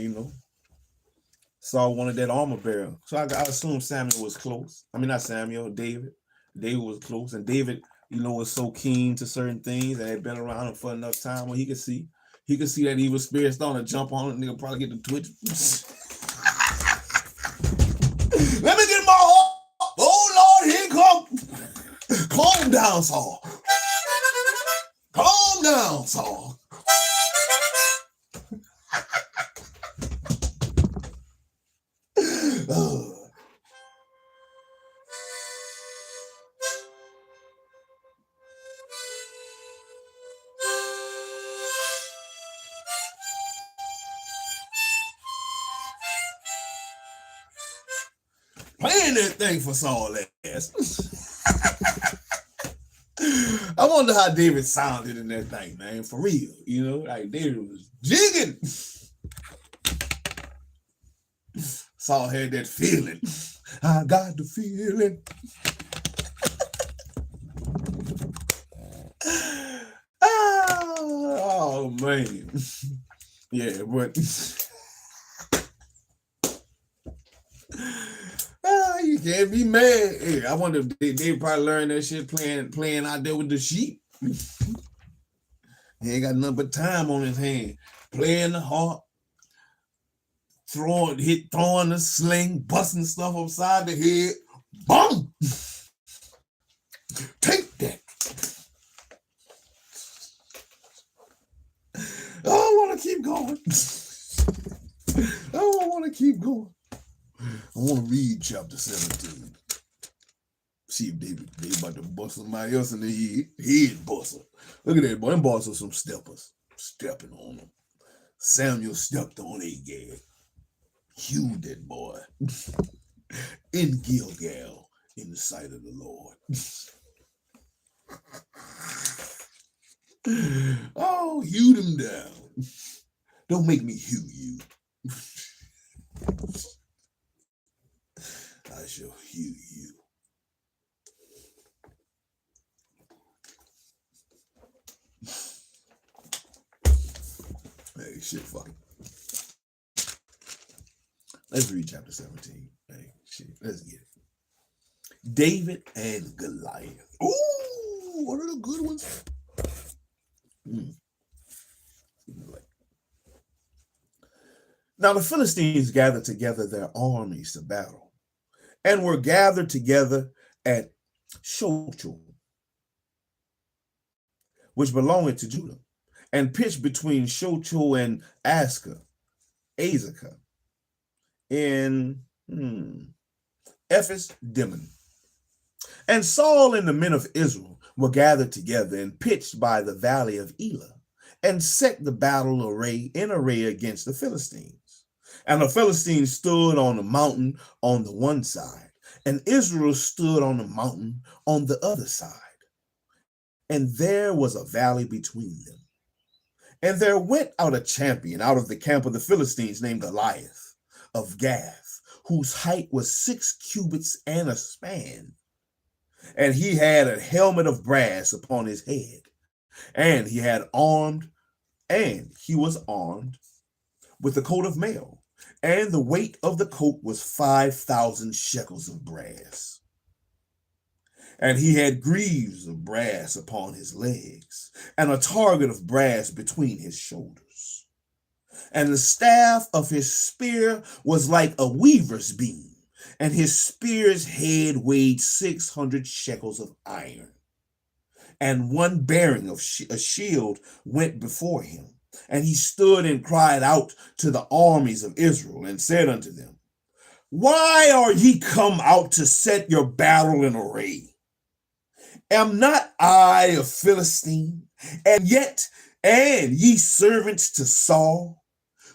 Speaker 1: Saul wanted that armor bearer. So I assume Samuel was close. I mean, not Samuel, David. David was close, and David was so keen to certain things that had been around him for enough time where he could see that evil spirit starting to jump on it, and he'll probably get the twitch. Let me get my heart. Oh Lord, here he come. Calm down, Saul. Calm down, Saul. Playing that thing for Saul ass. I wonder how David sounded in that thing, man. For real, like David was jigging. Saul had that feeling. I got the feeling. Oh man. Yeah, but you can't be mad. Hey, I wonder if they probably learned that shit playing out there with the sheep. He ain't got nothing but time on his hand. Playing the harp, throwing the sling, busting stuff upside the head. Boom! Take that. I want to keep going. I want to keep going. I want to read chapter 17. See if they about to bust somebody else in the head buster. Look at that, boy. Them boys are some steppers. Stepping on them. Samuel stepped on Agag. Hewed that boy. In Gilgal, in the sight of the Lord. Oh, hewed him down. Don't make me hew you. I shall hew you. Hey, shit, fuck it. Let's read chapter 17. Hey, shit, let's get it. David and Goliath. Ooh, one of the good ones. Now the Philistines gathered together their armies to battle, and were gathered together at Shochel, which belonged to Judah, and pitched between Shochel and Azekah in Ephes Dammim. And Saul and the men of Israel were gathered together and pitched by the valley of Elah, and set the battle array against the Philistines. And the Philistines stood on the mountain on the one side, and Israel stood on the mountain on the other side. And there was a valley between them. And there went out a champion out of the camp of the Philistines named Goliath of Gath, whose height was 6 cubits and a span. And he had a helmet of brass upon his head, and he was armed with a coat of mail, and the weight of the coat was 5,000 shekels of brass. And he had greaves of brass upon his legs, and a target of brass between his shoulders. And the staff of his spear was like a weaver's beam, and his spear's head weighed 600 shekels of iron. And one bearing of a shield went before him. And he stood and cried out to the armies of Israel, and said unto them, Why are ye come out to set your battle in array? Am not I a Philistine, and ye servants to Saul?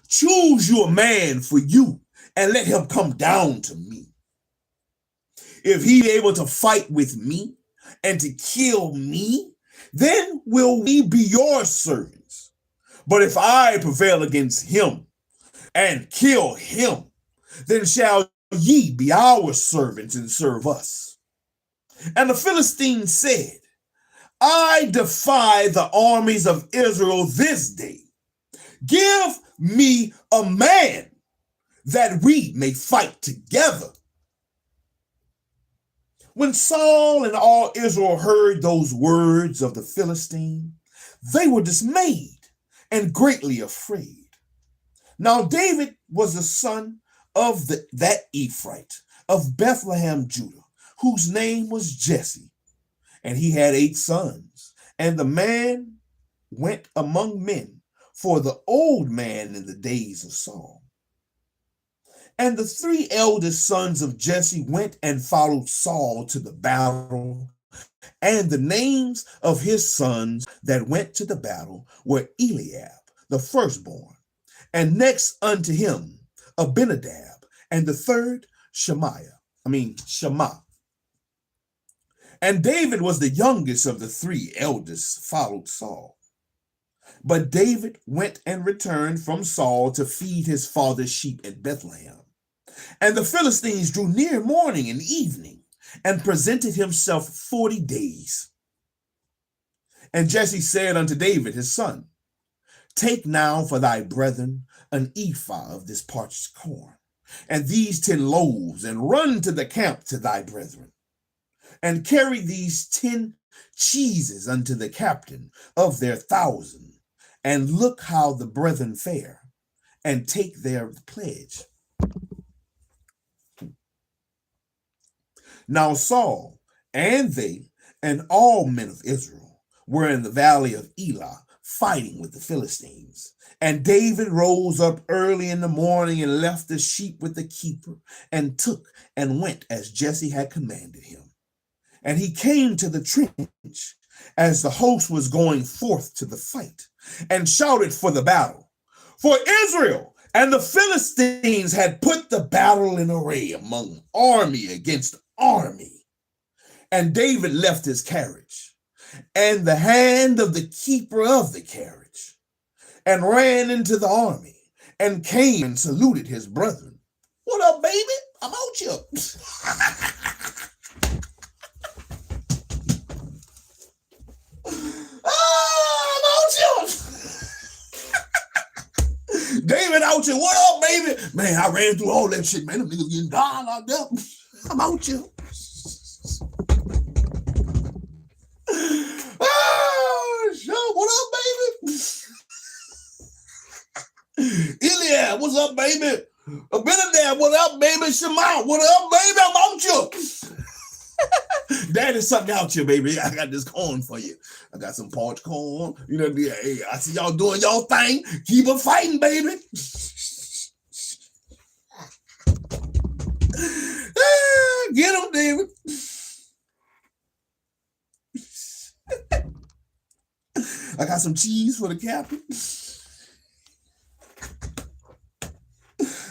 Speaker 1: Choose you a man for you, and let him come down to me. If he be able to fight with me, and to kill me, then will we be your servants. But if I prevail against him, and kill him, then shall ye be our servants, and serve us. And the Philistines said, I defy the armies of Israel this day. Give me a man, that we may fight together. When Saul and all Israel heard those words of the Philistine, they were dismayed and greatly afraid. Now David was the son of that Ephraite of Bethlehem, Judah, whose name was Jesse, and he had 8 sons. And the man went among men for the old man in the days of Saul. And the 3 eldest sons of Jesse went and followed Saul to the battle. And the names of his sons that went to the battle were Eliab, the firstborn, and next unto him Abinadab, and the third Shema. And David was the youngest of the 3 eldest followed Saul. But David went and returned from Saul to feed his father's sheep at Bethlehem. And the Philistines drew near morning and evening, and presented himself 40 days. And Jesse said unto David his son, Take now for thy brethren an ephah of this parched corn, and these 10 loaves, and run to the camp to thy brethren, and carry these 10 cheeses unto the captain of their 1,000, and look how the brethren fare, and take their pledge. Now Saul and they and all men of Israel were in the valley of Elah fighting with the Philistines. And David rose up early in the morning and left the sheep with the keeper, and took and went as Jesse had commanded him. And he came to the trench as the host was going forth to the fight, and shouted for the battle. For Israel and the Philistines had put the battle in array among army against army. And David left his carriage and the hand of the keeper of the carriage, and ran into the army, and came and saluted his brethren. What up, baby? I'm out here. I'm out here. David out here. What up, baby? Man, I ran through all that shit, man. Them niggas getting down out there. I'm out here. What up, baby? Eliab, what's up, baby? Abinadab, what up, baby? Shema, what up, baby? I'm out here. Daddy's something out here, baby. I got this corn for you. I got some parched corn. You know, hey, I see y'all doing y'all thing. Keep on fighting, baby. Get him, David. I got some cheese for the captain.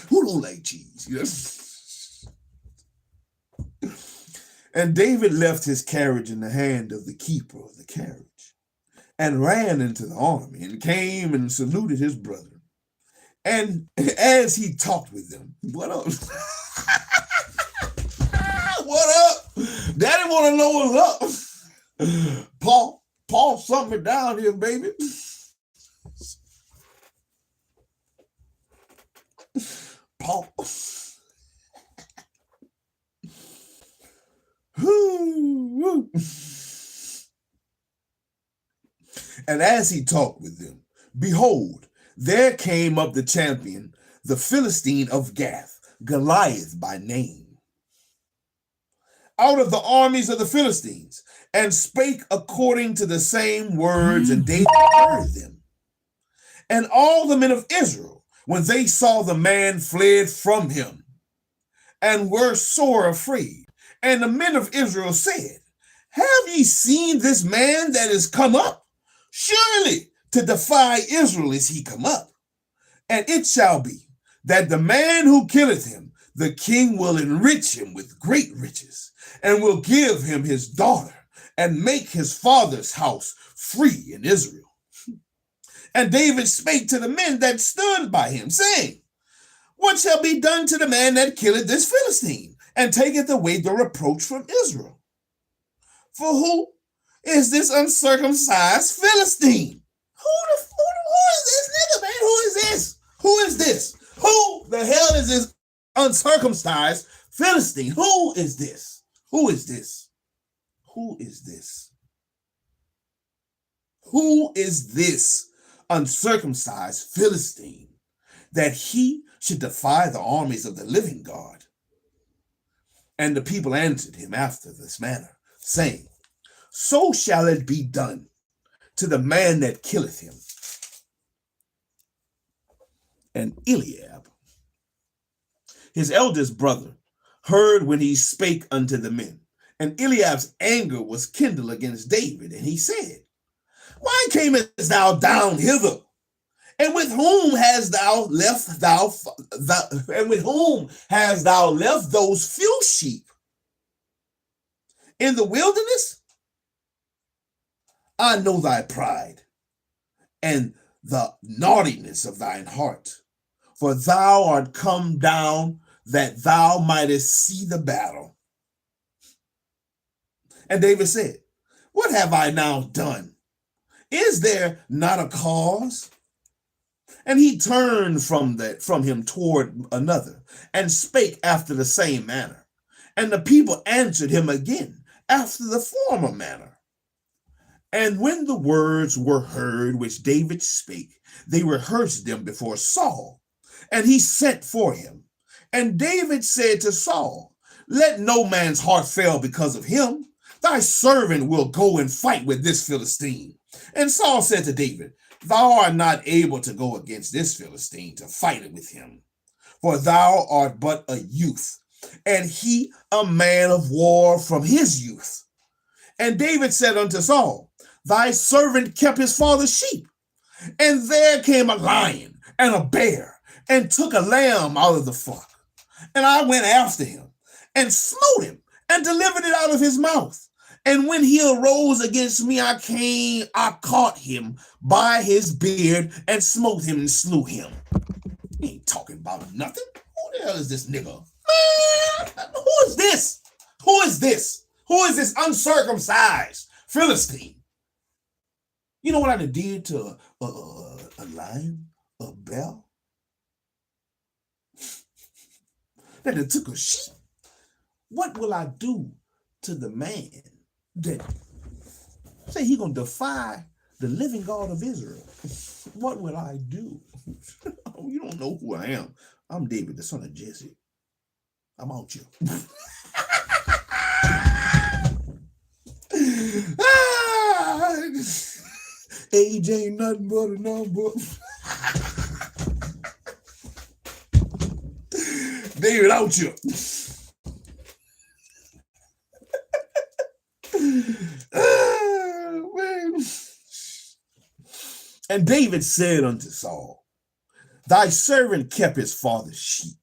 Speaker 1: Who don't like cheese? You know? And David left his carriage in the hand of the keeper of the carriage, and ran into the army, and came and saluted his brethren. And as he talked with them, what up? What up? Daddy want to know what's up. Paul, something down here, baby. Paul. And as he talked with them, behold, there came up the champion, the Philistine of Gath, Goliath by name, out of the armies of the Philistines, and spake according to the same words, and David heard them. And all the men of Israel, when they saw the man, fled from him, and were sore afraid. And the men of Israel said, Have ye seen this man that is come up? Surely to defy Israel is he come up. And it shall be that the man who killeth him, the king will enrich him with great riches, and will give him his daughter, and make his father's house free in Israel. And David spake to the men that stood by him, saying, What shall be done to the man that killeth this Philistine, and taketh away the reproach from Israel? For who is this uncircumcised Philistine? Who is this nigga, man? Who is this? Who is this? Who the hell is this uncircumcised Philistine? Who is this? Who is this? Who is this? Who is this uncircumcised Philistine that he should defy the armies of the living God? And the people answered him after this manner, saying, so shall it be done to the man that killeth him. And Eliab, his eldest brother, heard when he spake unto the men. And Eliab's anger was kindled against David, and he said, why camest thou down hither? And with whom hast thou left those few sheep in the wilderness? I know thy pride and the naughtiness of thine heart, for thou art come down that thou mightest see the battle. And David said, what have I now done? Is there not a cause? And he turned from him toward another, and spake after the same manner. And the people answered him again after the former manner. And when the words were heard which David spake, they rehearsed them before Saul, and he sent for him. And David said to Saul, let no man's heart fail because of him. Thy servant will go and fight with this Philistine. And Saul said to David, thou art not able to go against this Philistine to fight with him, for thou art but a youth, and he a man of war from his youth. And David said unto Saul, thy servant kept his father's sheep, and there came a lion and a bear, and took a lamb out of the flock. And I went after him, and smote him, and delivered it out of his mouth. And when he arose against me, I caught him by his beard, and smote him and slew him. He ain't talking about nothing. Who the hell is this nigga? Man, who is this? Who is this? Who is this uncircumcised Philistine? You know what I did to a lion, a bear? That it took a sheep. What will I do to the man that say he gonna defy the living God of Israel? What will I do? Oh, you don't know who I am. I'm David, the son of Jesse. I'm out here. Age ain't nothing but a number. David out here. Man. And David said unto Saul, thy servant kept his father's sheep,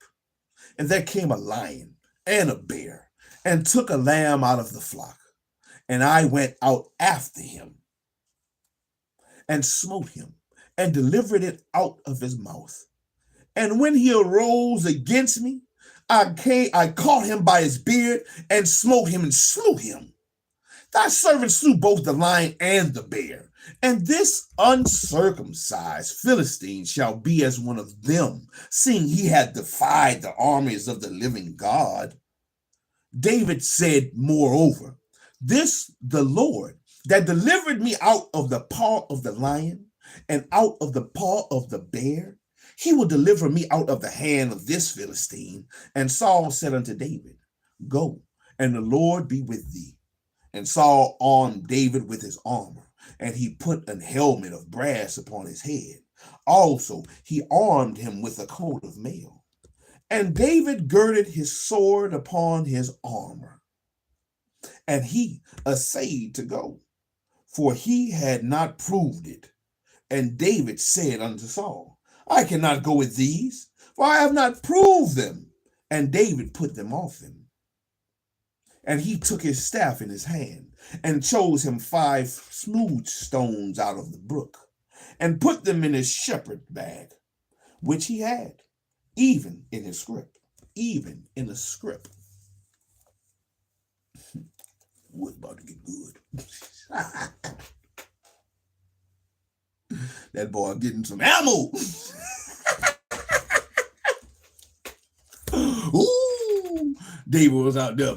Speaker 1: and there came a lion and a bear, and took a lamb out of the flock. And I went out after him, and smote him, and delivered it out of his mouth. And when he arose against me, I caught him by his beard, and smote him and slew him. Thy servant slew both the lion and the bear, and this uncircumcised Philistine shall be as one of them, seeing he had defied the armies of the living God. David said, moreover, this the Lord that delivered me out of the paw of the lion and out of the paw of the bear, he will deliver me out of the hand of this Philistine. And Saul said unto David, go, and the Lord be with thee. And Saul armed David with his armor, and he put an helmet of brass upon his head. Also, he armed him with a coat of mail. And David girded his sword upon his armor, and he essayed to go, for he had not proved it. And David said unto Saul, I cannot go with these, for I have not proved them. And David put them off him. And he took his staff in his hand, and chose him 5 smooth stones out of the brook, and put them in his shepherd bag, which he had, even in his scrip, even in a scrip. What's about to get good? That boy getting some ammo. Ooh, David was out there.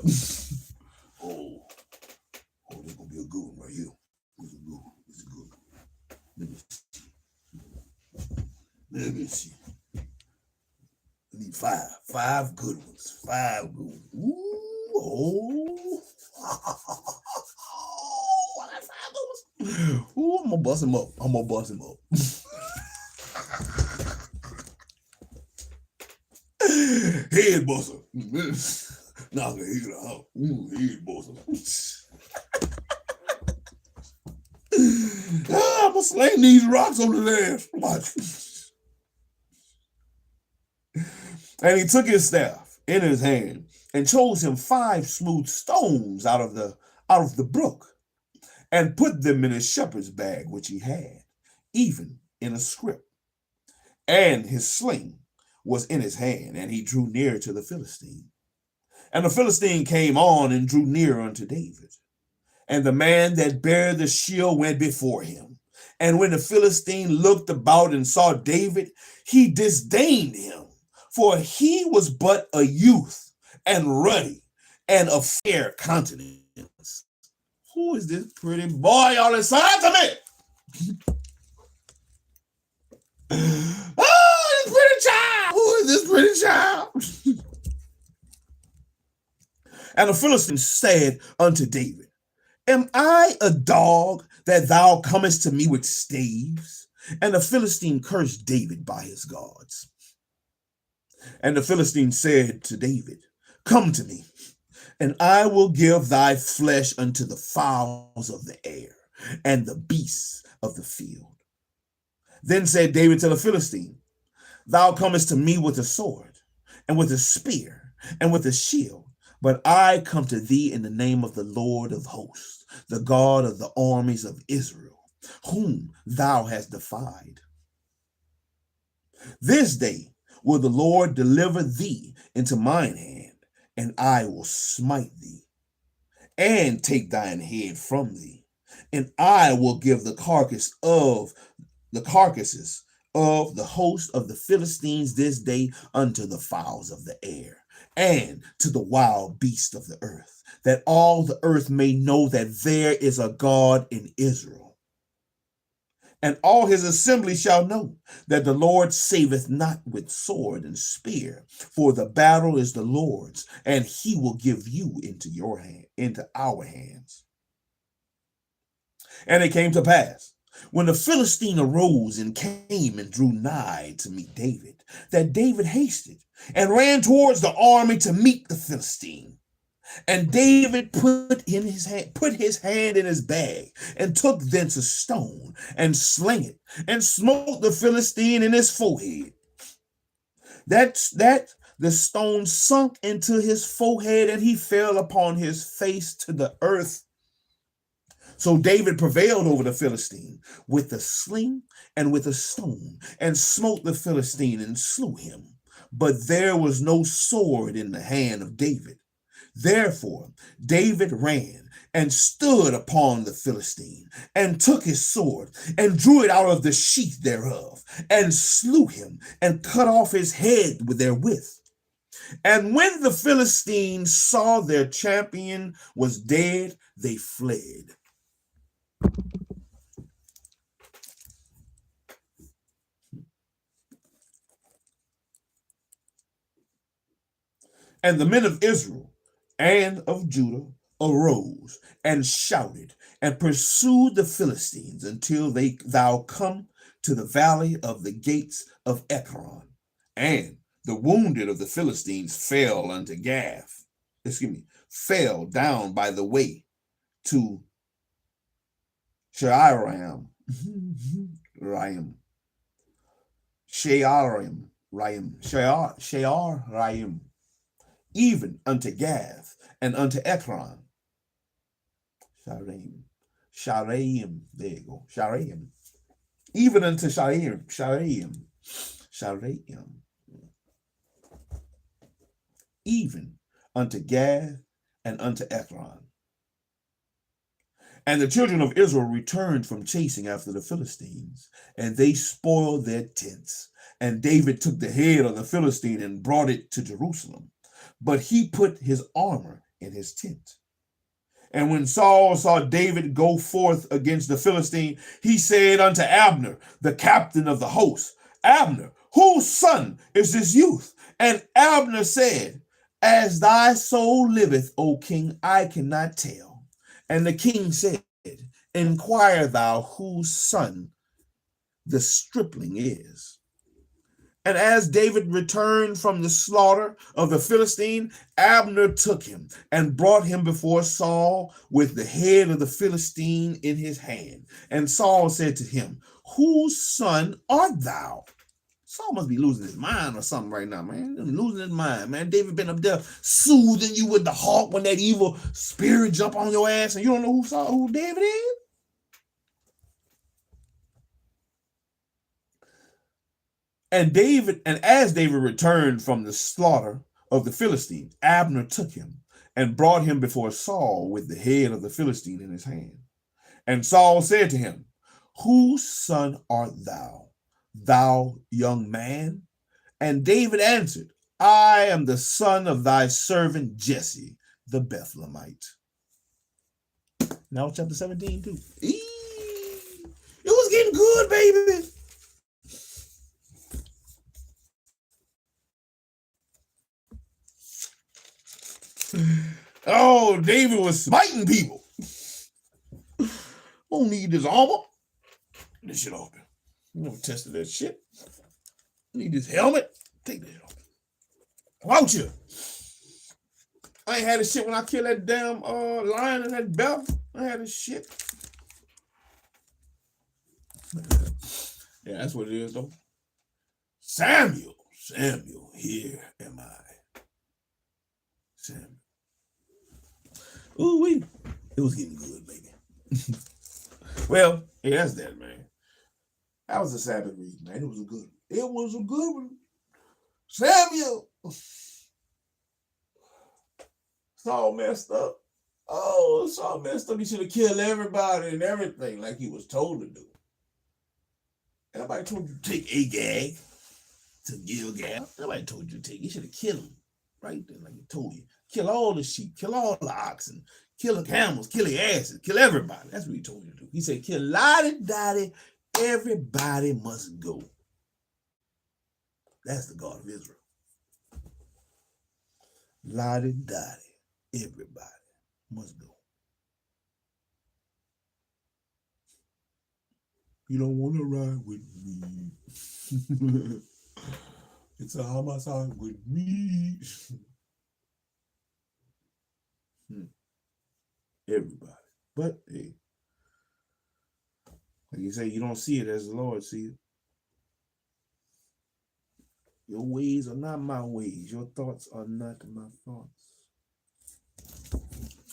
Speaker 1: see. I need five good ones. 5 good ones. Ooh, oh. I got 5 good ones. Ooh, I'm gonna bust him up. Head buster. Knock a head out. Ooh, head buster. I'm gonna sling these rocks on his ass. Watch. And he took his staff in his hand and chose him 5 smooth stones out of the brook, and put them in his shepherd's bag which he had, even in a scrip. And his sling was in his hand, and he drew near to the Philistine. And the Philistine came on and drew near unto David. And the man that bare the shield went before him. And when the Philistine looked about and saw David, he disdained him, for he was but a youth, and ruddy, and of fair countenance. Who is this pretty boy y'all inside to me? Oh, this pretty child. Who is this pretty child? And the Philistine said unto David, Am I a dog that thou comest to me with staves? And the Philistine cursed David by his gods. And the Philistine said to David, Come to me, and I will give thy flesh unto the fowls of the air and the beasts of the field. Then said David to the Philistine, Thou comest to me with a sword, and with a spear, and with a shield, but I come to thee in the name of the Lord of hosts, the God of the armies of Israel, whom thou hast defied. This day will the Lord deliver thee into mine hand, and I will smite thee, and take thine head from thee, and I will give the carcasses of the host of the Philistines this day unto the fowls of the air, and to the wild beasts of the earth, that all the earth may know that there is a God in Israel. And all his assembly shall know that the Lord saveth not with sword and spear, for the battle is the Lord's, and he will give you into our hands. And it came to pass, when the Philistine arose and came and drew nigh to meet David, that David hasted and ran towards the army to meet the Philistine. And David put his hand in his bag, and took thence a stone, and slang it, and smote the Philistine in his forehead. That the stone sunk into his forehead, and he fell upon his face to the earth. So David prevailed over the Philistine with a sling and with a stone, and smote the Philistine and slew him. But there was no sword in the hand of David. Therefore David ran and stood upon the Philistine, and took his sword, and drew it out of the sheath thereof, and slew him, and cut off his head therewith. And when the Philistines saw their champion was dead, they fled. And the men of Israel and of Judah arose and shouted and pursued the Philistines until thou come to the valley of the gates of Ekron. And the wounded of the Philistines fell down by the way to Shearim, even unto Gath, and unto Ekron. Sharim, there you go, Sharim. Even unto Sharim. Even unto Gath, and unto Ekron. And the children of Israel returned from chasing after the Philistines, and they spoiled their tents. And David took the head of the Philistine and brought it to Jerusalem. But he put his armor in his tent. And when Saul saw David go forth against the Philistine, he said unto Abner, the captain of the host, Abner, whose son is this youth? And Abner said, as thy soul liveth, O king, I cannot tell. And the king said, inquire thou whose son the stripling is. And as David returned from the slaughter of the Philistine, Abner took him and brought him before Saul with the head of the Philistine in his hand. And Saul said to him, whose son art thou? Saul must be losing his mind or something right now, man. He's losing his mind, man. David been up there soothing you with the hawk when that evil spirit jump on your ass and you don't know who David is? And as David returned from the slaughter of the Philistine, Abner took him and brought him before Saul with the head of the Philistine in his hand. And Saul said to him, whose son art thou, thou young man? And David answered, I am the son of thy servant Jesse, the Bethlehemite. Now chapter 17 too. It was getting good, baby. Oh, David was smiting people. Don't need this armor. This shit open. You never tested that shit. Need this helmet. Take this off. Won't you? I ain't had this shit when I killed that damn lion in that belt. I had this shit. Yeah, that's what it is, though. Samuel, here am I. Samuel. Ooh, it was getting good, baby. Well, yeah, that's that, man. That was a Sabbath reading, man. It was a good one. It was a good one. Samuel. Saul messed up. Oh, Saul messed up. He should have killed everybody and everything like he was told to do. Everybody told you to take Agag to Gilgal. Nobody told you to take. You should have killed him right there like he told you. Kill all the sheep, kill all the oxen, kill the camels, kill the asses, kill everybody. That's what he told you to do. He said, kill lottie-dottie, everybody must go. That's the God of Israel. Lottie-dottie, everybody must go. You don't want to ride with me. It's a homicide with me. Everybody. But hey, like you say, you don't see it as the Lord sees it. Your ways are not my ways. Your thoughts are not my thoughts.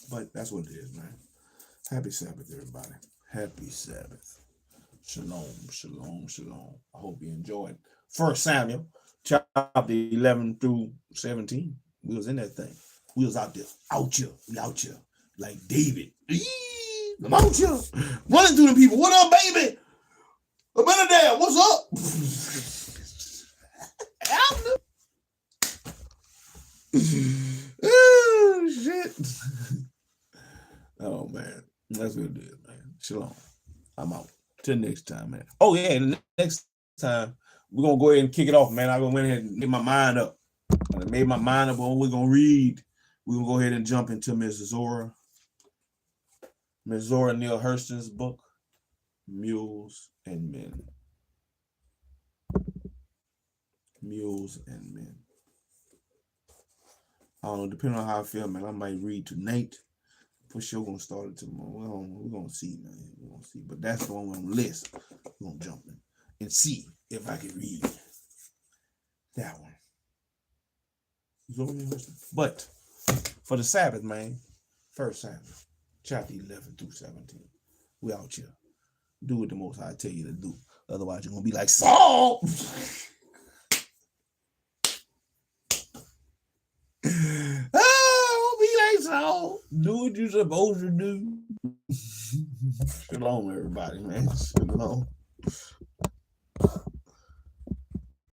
Speaker 1: But that's what it is, man. Happy Sabbath, everybody. Happy Sabbath. Shalom, shalom, shalom. I hope you enjoyed 1 Samuel, chapter 11 through 17. We was in that thing. We was out there. Out here. We out here. Like David. I'm out here. Running through the people. What up, baby? Abinadab, what's up? Oh, shit. Oh, man. That's what it is, man. Shalom. I'm out. Till next time, man. Oh, yeah. And next time, we're going to go ahead and kick it off, man. I'm going to go ahead and make my mind up. I made my mind up on what we're going to read. We're going to go ahead and jump into Miss Zora Neale Hurston's book, Mules and Men. Mules and Men. I don't know, depending on how I feel, man, I might read tonight. For sure gonna start it tomorrow. We're gonna see, man. We're gonna see. But that's the one on the list. We're gonna jump in and see if I can read that one. But for the Sabbath, man, 1 Samuel, chapter 11 through 17. We out here. Do what the Most High tell you to do. Otherwise, you're gonna be like Saul. So do what you're supposed to do. Shalom, everybody, man. Shalom.